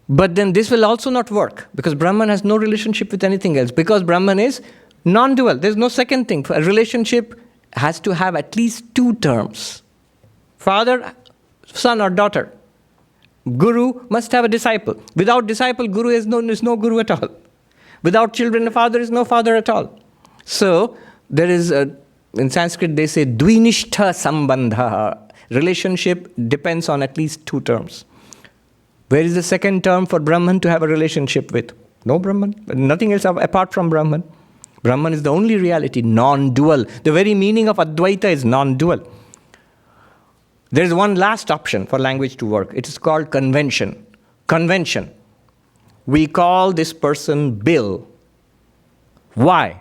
S1: But then this will also not work because Brahman has no relationship with anything else, because Brahman is non-dual. There's no second thing. A relationship has to have at least 2 terms. Father, son or daughter. Guru must have a disciple. Without disciple, guru is no guru at all. Without children, a father is no father at all. So, there is, in Sanskrit they say, dvinishtha sambandha. Relationship depends on at least 2 terms. Where is the second term for Brahman to have a relationship with? No Brahman, nothing else apart from Brahman. Brahman is the only reality, non-dual. The very meaning of Advaita is non-dual. There is one last option for language to work. It is called convention. Convention. We call this person Bill. Why?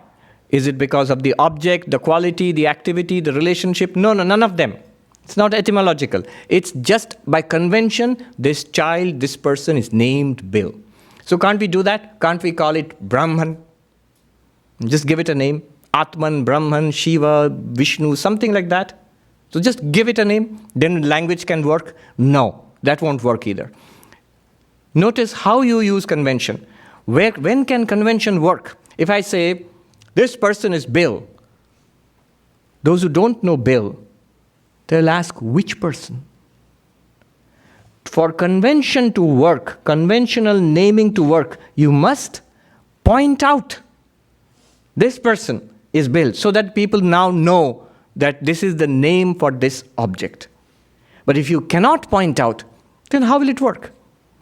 S1: Is it because of the object, the quality, the activity, the relationship? No, none of them. It's not etymological. It's just by convention, this child, this person is named Bill. So can't we do that? Can't we call it Brahman? Just give it a name. Atman, Brahman, Shiva, Vishnu, something like that. So just give it a name, then language can work. No, that won't work either. Notice how you use convention. When can convention work? If I say, this person is Bill, those who don't know Bill, they'll ask, which person? For convention to work, conventional naming to work, you must point out this person is Bill, so that people now know that this is the name for this object. But if you cannot point out, then how will it work?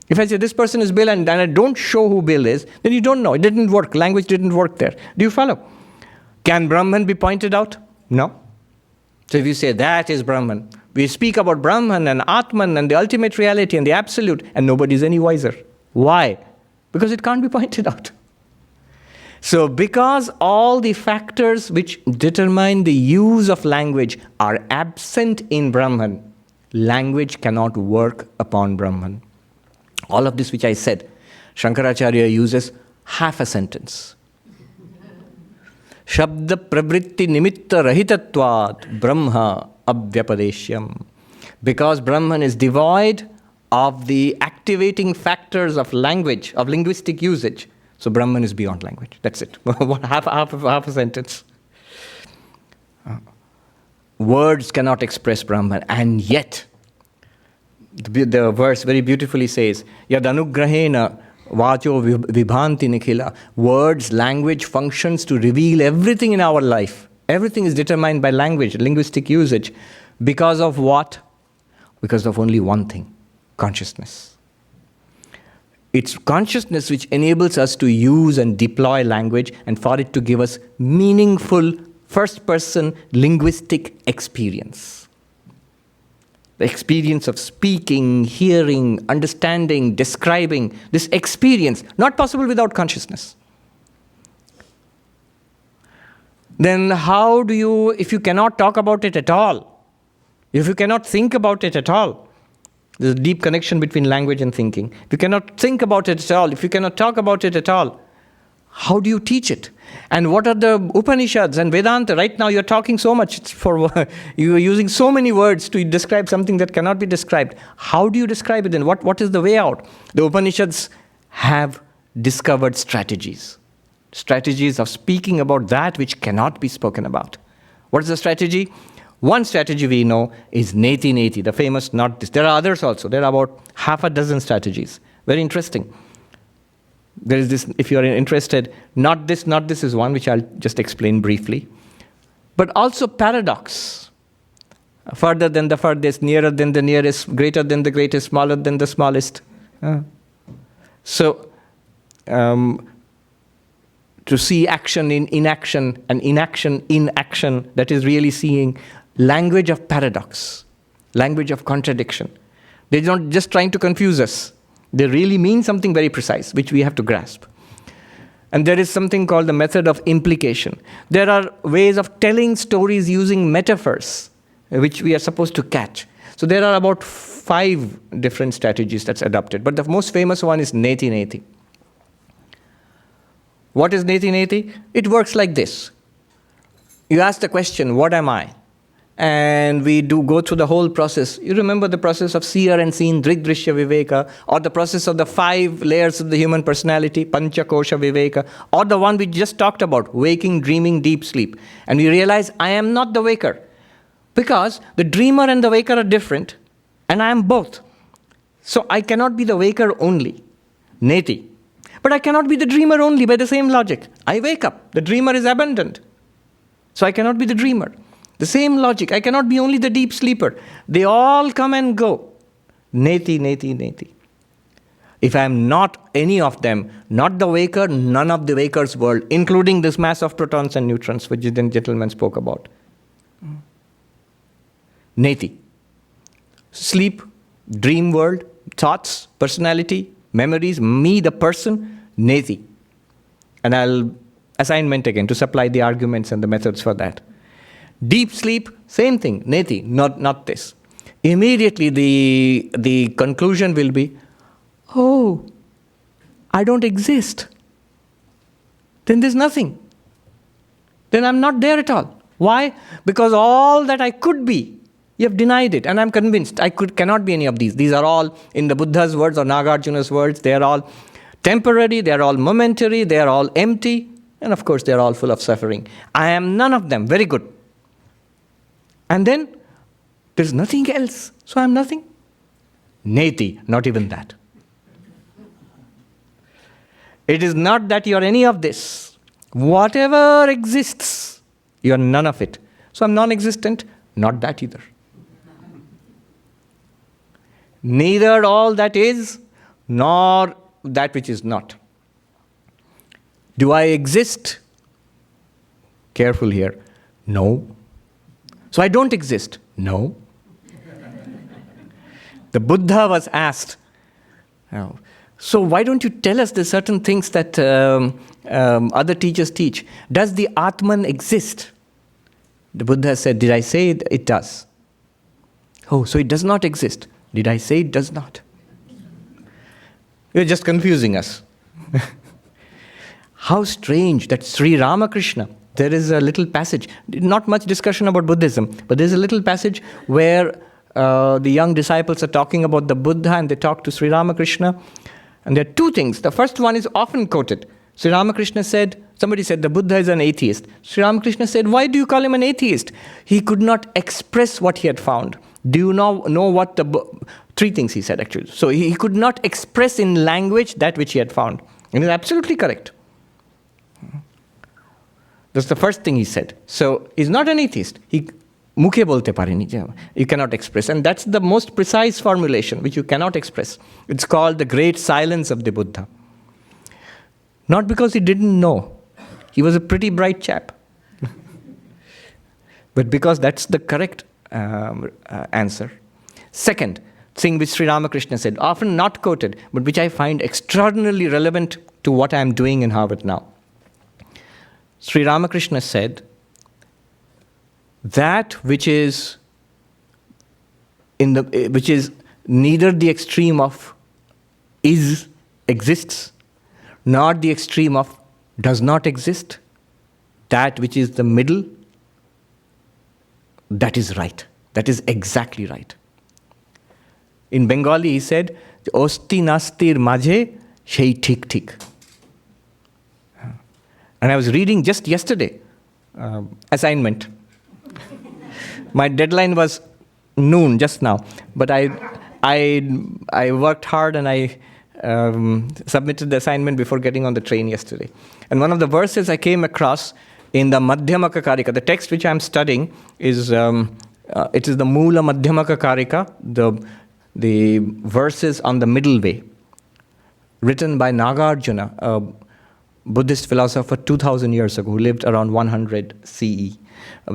S1: If I say this person is Bill and I don't show who Bill is, then you don't know. It didn't work. Language didn't work there. Do you follow? Can Brahman be pointed out? No. So if you say that is Brahman, we speak about Brahman and Atman and the ultimate reality and the absolute, and nobody is any wiser. Why? Because it can't be pointed out. So because all the factors which determine the use of language are absent in Brahman, language cannot work upon Brahman. All of this which I said, Sankaracharya uses half a sentence. Shabda pravritti nimitta rahitatvat brahma abhyapadeshyam. Because Brahman is devoid of the activating factors of language, of linguistic usage. So Brahman is beyond language. That's it. half a sentence. Words cannot express Brahman. And yet, the verse very beautifully says, Yadanugrahena vacho vibhanti nikhila. Words, language functions to reveal everything in our life. Everything is determined by language, linguistic usage. Because of what? Because of only one thing, consciousness. It's consciousness which enables us to use and deploy language and for it to give us meaningful first-person linguistic experience. The experience of speaking, hearing, understanding, describing, this experience, not possible without consciousness. Then how do you, if you cannot talk about it at all, if you cannot think about it at all, there's a deep connection between language and thinking. If you cannot think about it at all, if you cannot talk about it at all, how do you teach it? And what are the Upanishads and Vedanta? Right now you're talking so much, you're using so many words to describe something that cannot be described. How do you describe it then? What is the way out? The Upanishads have discovered strategies. Strategies of speaking about that which cannot be spoken about. What is the strategy? One strategy we know is neti, the famous not this. There are others also. There are about half a dozen strategies. Very interesting. There is this, if you are interested, not this is one which I'll just explain briefly. But also paradox. Further than the furthest, nearer than the nearest, greater than the greatest, smaller than the smallest. So, to see action in inaction and inaction in action, that is really seeing language of paradox, language of contradiction. They're not just trying to confuse us. They really mean something very precise, which we have to grasp. And there is something called the method of implication. There are ways of telling stories using metaphors, which we are supposed to catch. So there are about 5 different strategies that's adopted. But the most famous one is neti. What is neti? It works like this. You ask the question, what am I? And we do go through the whole process. You remember the process of seer and seen, drisya viveka, or the process of the 5 layers of the human personality, pancha kosha viveka, or the one we just talked about, waking, dreaming, deep sleep. And we realize I am not the waker, because the dreamer and the waker are different, and I am both. So I cannot be the waker only, neti. But I cannot be the dreamer only by the same logic. I wake up, the dreamer is abandoned. So I cannot be the dreamer. The same logic, I cannot be only the deep sleeper. They all come and go. Neti. If I am not any of them, not the waker, none of the waker's world, including this mass of protons and neutrons, which the gentleman spoke about. Neti. Sleep, dream world, thoughts, personality, memories, me, the person, neti. And I'll assignment again to supply the arguments and the methods for that. Deep sleep, same thing, neti, not this. Immediately the conclusion will be, oh, I don't exist. Then there's nothing. Then I'm not there at all. Why? Because all that I could be, you have denied it. And I'm convinced I cannot be any of these. These are all, in the Buddha's words or Nagarjuna's words, they are all temporary, they are all momentary, they are all empty, and of course they are all full of suffering. I am none of them. Very good. And then, there's nothing else, so I'm nothing. Neti, not even that. It is not that you're any of this. Whatever exists, you're none of it. So I'm non-existent, not that either. Neither all that is, nor that which is not. Do I exist? Careful here. No. So I don't exist? No. The Buddha was asked, so why don't you tell us the certain things that other teachers teach? Does the Atman exist? The Buddha said, did I say it does? Oh, so it does not exist. Did I say it does not? You're just confusing us. How strange that Sri Ramakrishna, there is a little passage, not much discussion about Buddhism, but there's a little passage where the young disciples are talking about the Buddha and they talk to Sri Ramakrishna. And there are two things. The first one is often quoted. Sri Ramakrishna said, somebody said, the Buddha is an atheist. Sri Ramakrishna said, why do you call him an atheist? He could not express what he had found. Do you know what three things he said actually. So he could not express in language that which he had found. And he's absolutely correct. That's the first thing he said. So he's not an atheist. Mukhe bolte pareni. You cannot express. And that's the most precise formulation which you cannot express. It's called the great silence of the Buddha. Not because he didn't know. He was a pretty bright chap. But because that's the correct answer. Second thing which Sri Ramakrishna said, often not quoted, but which I find extraordinarily relevant to what I am doing in Harvard now. Sri Ramakrishna said, that which is neither the extreme of exists, nor the extreme of does not exist, that which is the middle, that is right. That is exactly right. In Bengali he said, Osti nastir majhe shei thik thik. And I was reading just yesterday, assignment. My deadline was noon just now, but I worked hard and I submitted the assignment before getting on the train yesterday. And one of the verses I came across in the Madhyamaka Karika, the text which I'm studying is it is the Mula Madhyamaka Karika, the verses on the middle way, written by Nagarjuna, a Buddhist philosopher 2,000 years ago, who lived around 100 CE,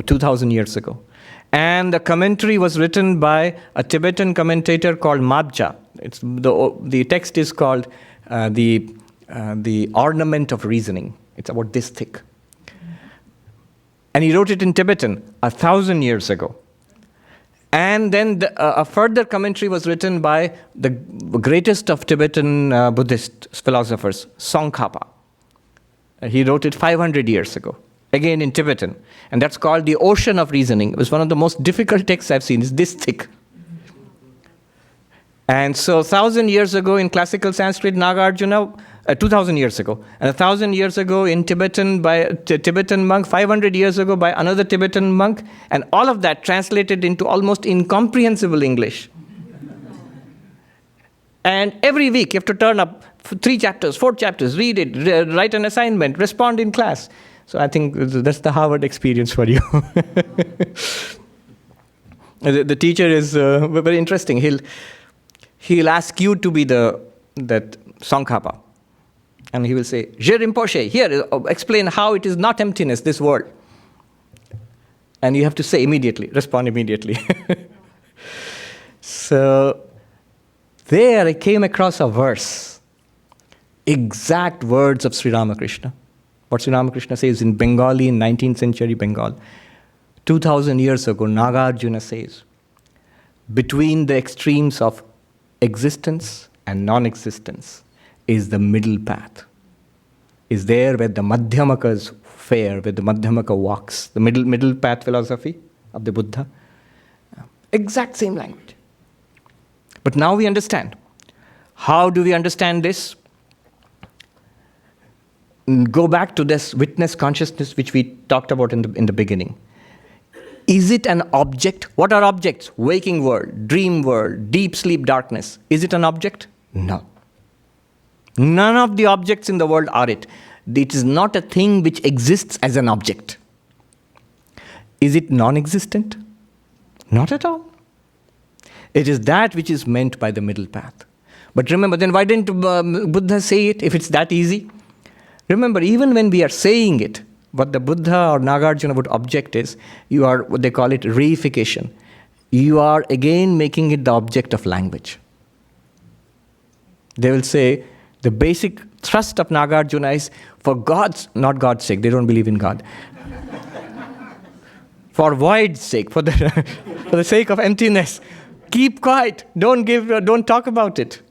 S1: 2,000 years ago. And the commentary was written by a Tibetan commentator called Mabja. The text is called the Ornament of Reasoning. It's about this thick. And he wrote it in Tibetan 1,000 years ago. And then a further commentary was written by the greatest of Tibetan Buddhist philosophers, Tsongkhapa. He wrote it 500 years ago, again in Tibetan. And that's called the Ocean of Reasoning. It was one of the most difficult texts I've seen. It's this thick. And so 1,000 years ago in classical Sanskrit, Nagarjuna, 2,000 years ago, and 1,000 years ago in Tibetan by a Tibetan monk, 500 years ago by another Tibetan monk, and all of that translated into almost incomprehensible English. And every week you have to turn up 3 chapters, 4 chapters, read it, write an assignment, respond in class. So I think that's the Harvard experience for you. The teacher is very interesting. He'll ask you to be that Tsongkhapa. And he will say, Je Rinpoche, here, explain how it is not emptiness, this world. And you have to say immediately, respond immediately. So there I came across a verse, exact words of Sri Ramakrishna. What Sri Ramakrishna says in Bengali, in 19th century Bengal. 2,000 years ago, Nagarjuna says, between the extremes of existence and non-existence is the middle path. Is there where the Madhyamakas fare, where the Madhyamaka walks, the middle path philosophy of the Buddha. Exact same language. But now we understand. How do we understand this? Go back to this witness consciousness which we talked about in the beginning. Is it an object? What are objects? Waking world, dream world, deep sleep, darkness. Is it an object? No. None of the objects in the world are it. It is not a thing which exists as an object. Is it non-existent? Not at all. It is that which is meant by the middle path. But remember, then why didn't Buddha say it if it's that easy? Remember, even when we are saying it, what the Buddha or Nagarjuna would object is, you are, what they call it, reification. You are again making it the object of language. They will say, the basic thrust of Nagarjuna is, for God's, not God's sake, they don't believe in God. For void's sake, for the sake of emptiness, keep quiet, don't talk about it.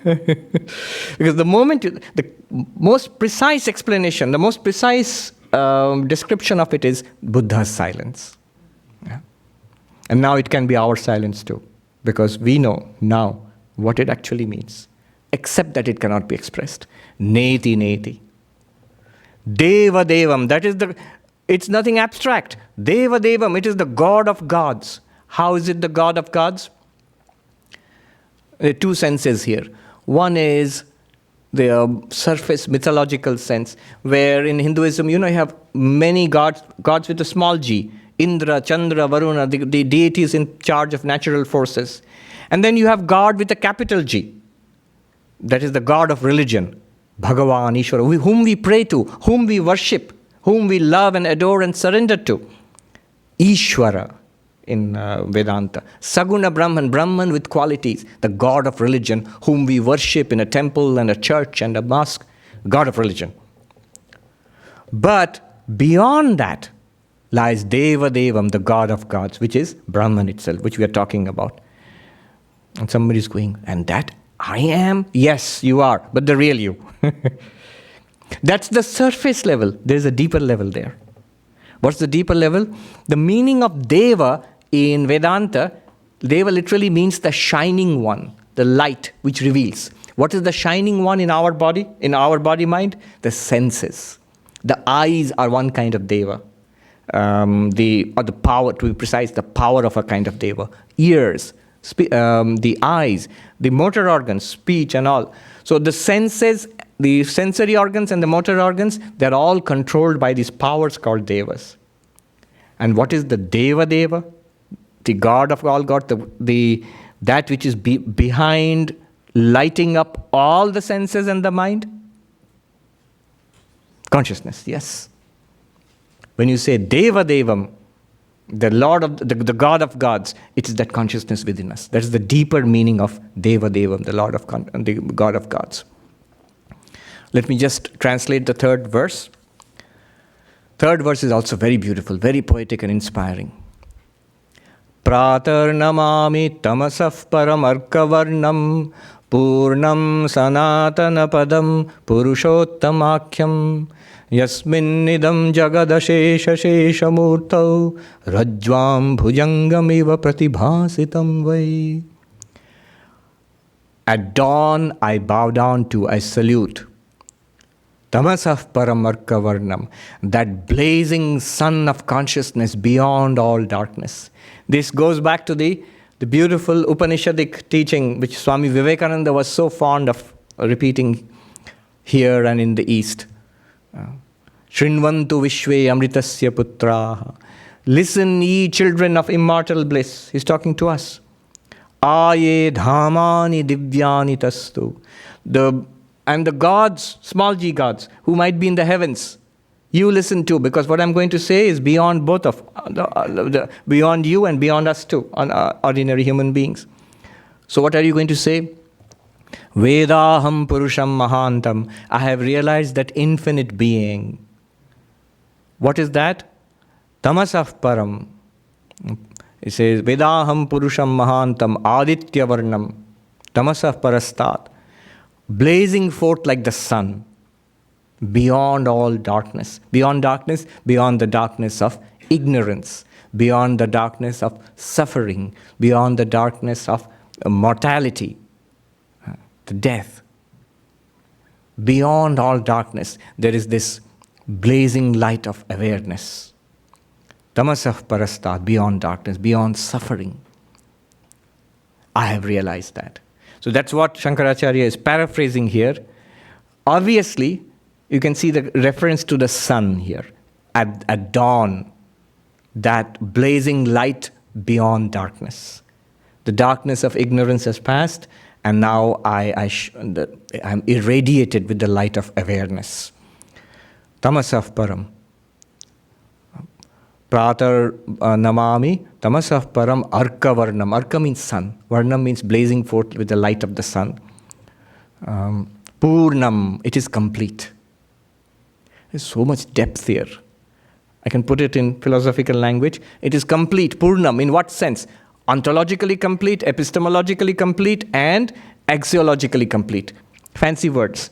S1: Because the moment, the most precise explanation, the most precise description of it is Buddha's silence. Yeah? And now it can be our silence too, because we know now what it actually means, except that it cannot be expressed. Neti, neti. Deva devam, that is it's nothing abstract. Deva devam, it is the God of gods. How is it the God of gods? There are two senses here. One is the surface mythological sense, where in Hinduism, you have many gods with a small g. Indra, Chandra, Varuna, the deities in charge of natural forces. And then you have God with a capital G. That is the God of religion, Bhagavan, Ishvara, whom we pray to, whom we worship, whom we love and adore and surrender to. Ishvara in Vedanta. Saguna Brahman, Brahman with qualities, the God of religion, whom we worship in a temple and a church and a mosque, God of religion. But beyond that lies Deva Devam, the God of gods, which is Brahman itself, which we are talking about. And somebody is going, and that I am? Yes, you are, but the real you. That's the surface level. There's a deeper level there. What's the deeper level? The meaning of Deva in Vedanta, Deva literally means the shining one, the light which reveals. What is the shining one in our body mind? The senses. The eyes are one kind of Deva. The power, to be precise, the power of a kind of Deva. Ears, the eyes, the motor organs, speech and all. So the senses, the sensory organs and the motor organs, they're all controlled by these powers called Devas. And what is the Deva Deva? The God of all God, that which is behind lighting up all the senses and the mind? Consciousness, yes. When you say Deva Devam, the Lord of the God of gods, it is that consciousness within us. That is the deeper meaning of Deva Devam, the the God of gods. Let me just translate the third verse. Third verse is also very beautiful, very poetic and inspiring. Pratar namami tamasaf paramarkavarnam purnam sanatana padam purushottamakyam yasmin nidam jagadashesha shesha murtau rajvam bhujangamiva pratibhasitam vai. At dawn I bow down to, I salute Tamasah Paramarkavarnam, that blazing sun of consciousness beyond all darkness. This goes back to the beautiful Upanishadic teaching which Swami Vivekananda was so fond of repeating here and in the East. Shrinvantu Vishve Amritasya Putraha. Listen, ye children of immortal bliss. He's talking to us. Aye dhamani divyani tastu. And the gods, small g gods, who might be in the heavens, you listen to, because what I'm going to say is beyond both of, beyond you and beyond us too, on ordinary human beings. So what are you going to say? Vedaham Purusham Mahantam. I have realized that infinite being. What is that? Tamasah Param. It says, Vedaham Purusham Mahantam Aditya Varnam Tamasah Parastat. Blazing forth like the sun, beyond all darkness. Beyond darkness, beyond the darkness of ignorance, beyond the darkness of suffering, beyond the darkness of mortality, the death. Beyond all darkness, there is this blazing light of awareness. Tamasah Parastat, beyond darkness, beyond suffering. I have realized that. So that's what Sankaracharya is paraphrasing here. Obviously, you can see the reference to the sun here. At dawn, that blazing light beyond darkness. The darkness of ignorance has passed, and now I'm irradiated with the light of awareness. Tamasah param. Prata namami tamasah param arka varnam. Arka means sun. Varnam means blazing forth with the light of the sun. Purnam, it is complete. There's so much depth here. I can put it in philosophical language. It is complete. Purnam, in what sense? Ontologically complete, epistemologically complete, and axiologically complete. Fancy words.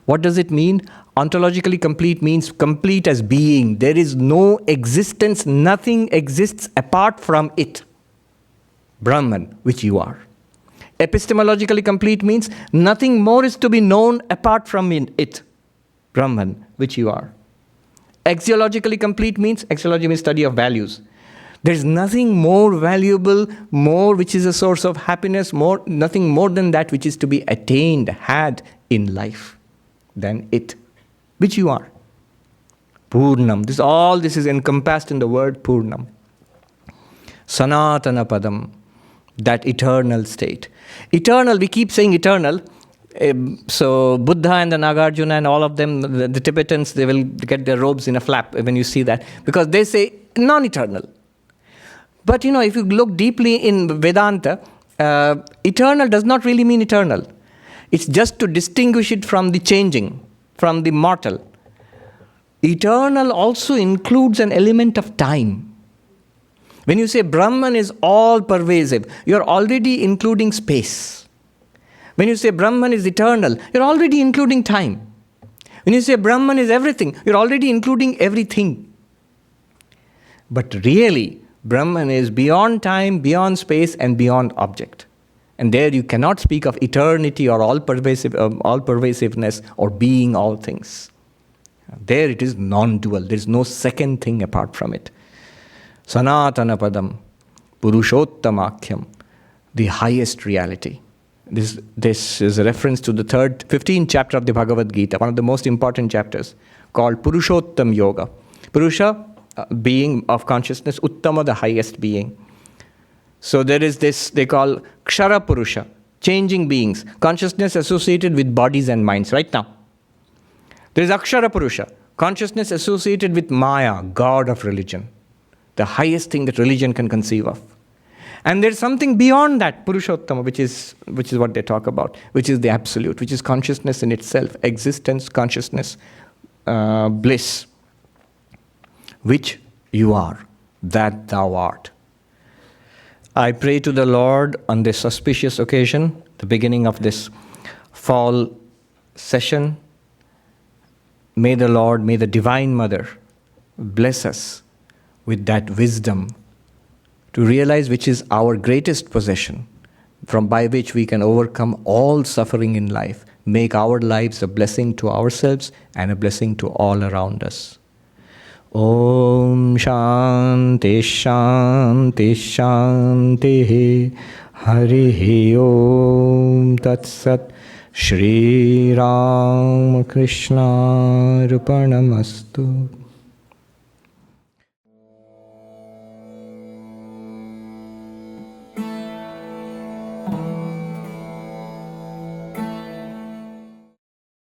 S1: What does it mean? Ontologically complete means complete as being. There is no existence, nothing exists apart from it. Brahman, which you are. Epistemologically complete means nothing more is to be known apart from it. Brahman, which you are. Axiologically complete means, axiology means study of values. There is nothing more valuable, more which is a source of happiness, nothing more than that which is to be attained, had in life than it, which you are. Purnam. This is encompassed in the word Purnam. Sanatana Padam, that eternal state. Eternal, we keep saying eternal. So Buddha and the Nagarjuna and all of them, the Tibetans, they will get their robes in a flap when you see that, because they say non-eternal. But if you look deeply in Vedanta, eternal does not really mean eternal. It's just to distinguish it from the changing, from the mortal. Eternal also includes an element of time. When you say Brahman is all pervasive, you're already including space. When you say Brahman is eternal, you're already including time. When you say Brahman is everything, you're already including everything. But really, Brahman is beyond time, beyond space, and beyond object. And there you cannot speak of eternity or all pervasiveness or being all things. There it is non-dual. There is no second thing apart from it. Sanatana Padam, Purushottamakyam, the highest reality. This is a reference to the 15th chapter of the Bhagavad Gita, one of the most important chapters, called Purushottam Yoga. Purusha, being of consciousness, Uttama, the highest being. So there is this, they call Kshara Purusha, changing beings, consciousness associated with bodies and minds right now. There is Akshara Purusha, consciousness associated with Maya, God of religion, the highest thing that religion can conceive of. And there's something beyond that, Purushottama, which is what they talk about, which is the absolute, which is consciousness in itself, existence, consciousness, bliss, which you are, that thou art. I pray to the Lord on this auspicious occasion, the beginning of this fall session. May the Lord, may the Divine Mother bless us with that wisdom to realize which is our greatest possession, by which we can overcome all suffering in life, make our lives a blessing to ourselves and a blessing to all around us. Om Shanti Shanti Shanti Hari Om Tat Sat Shri Ram Krishna Arpanamastu.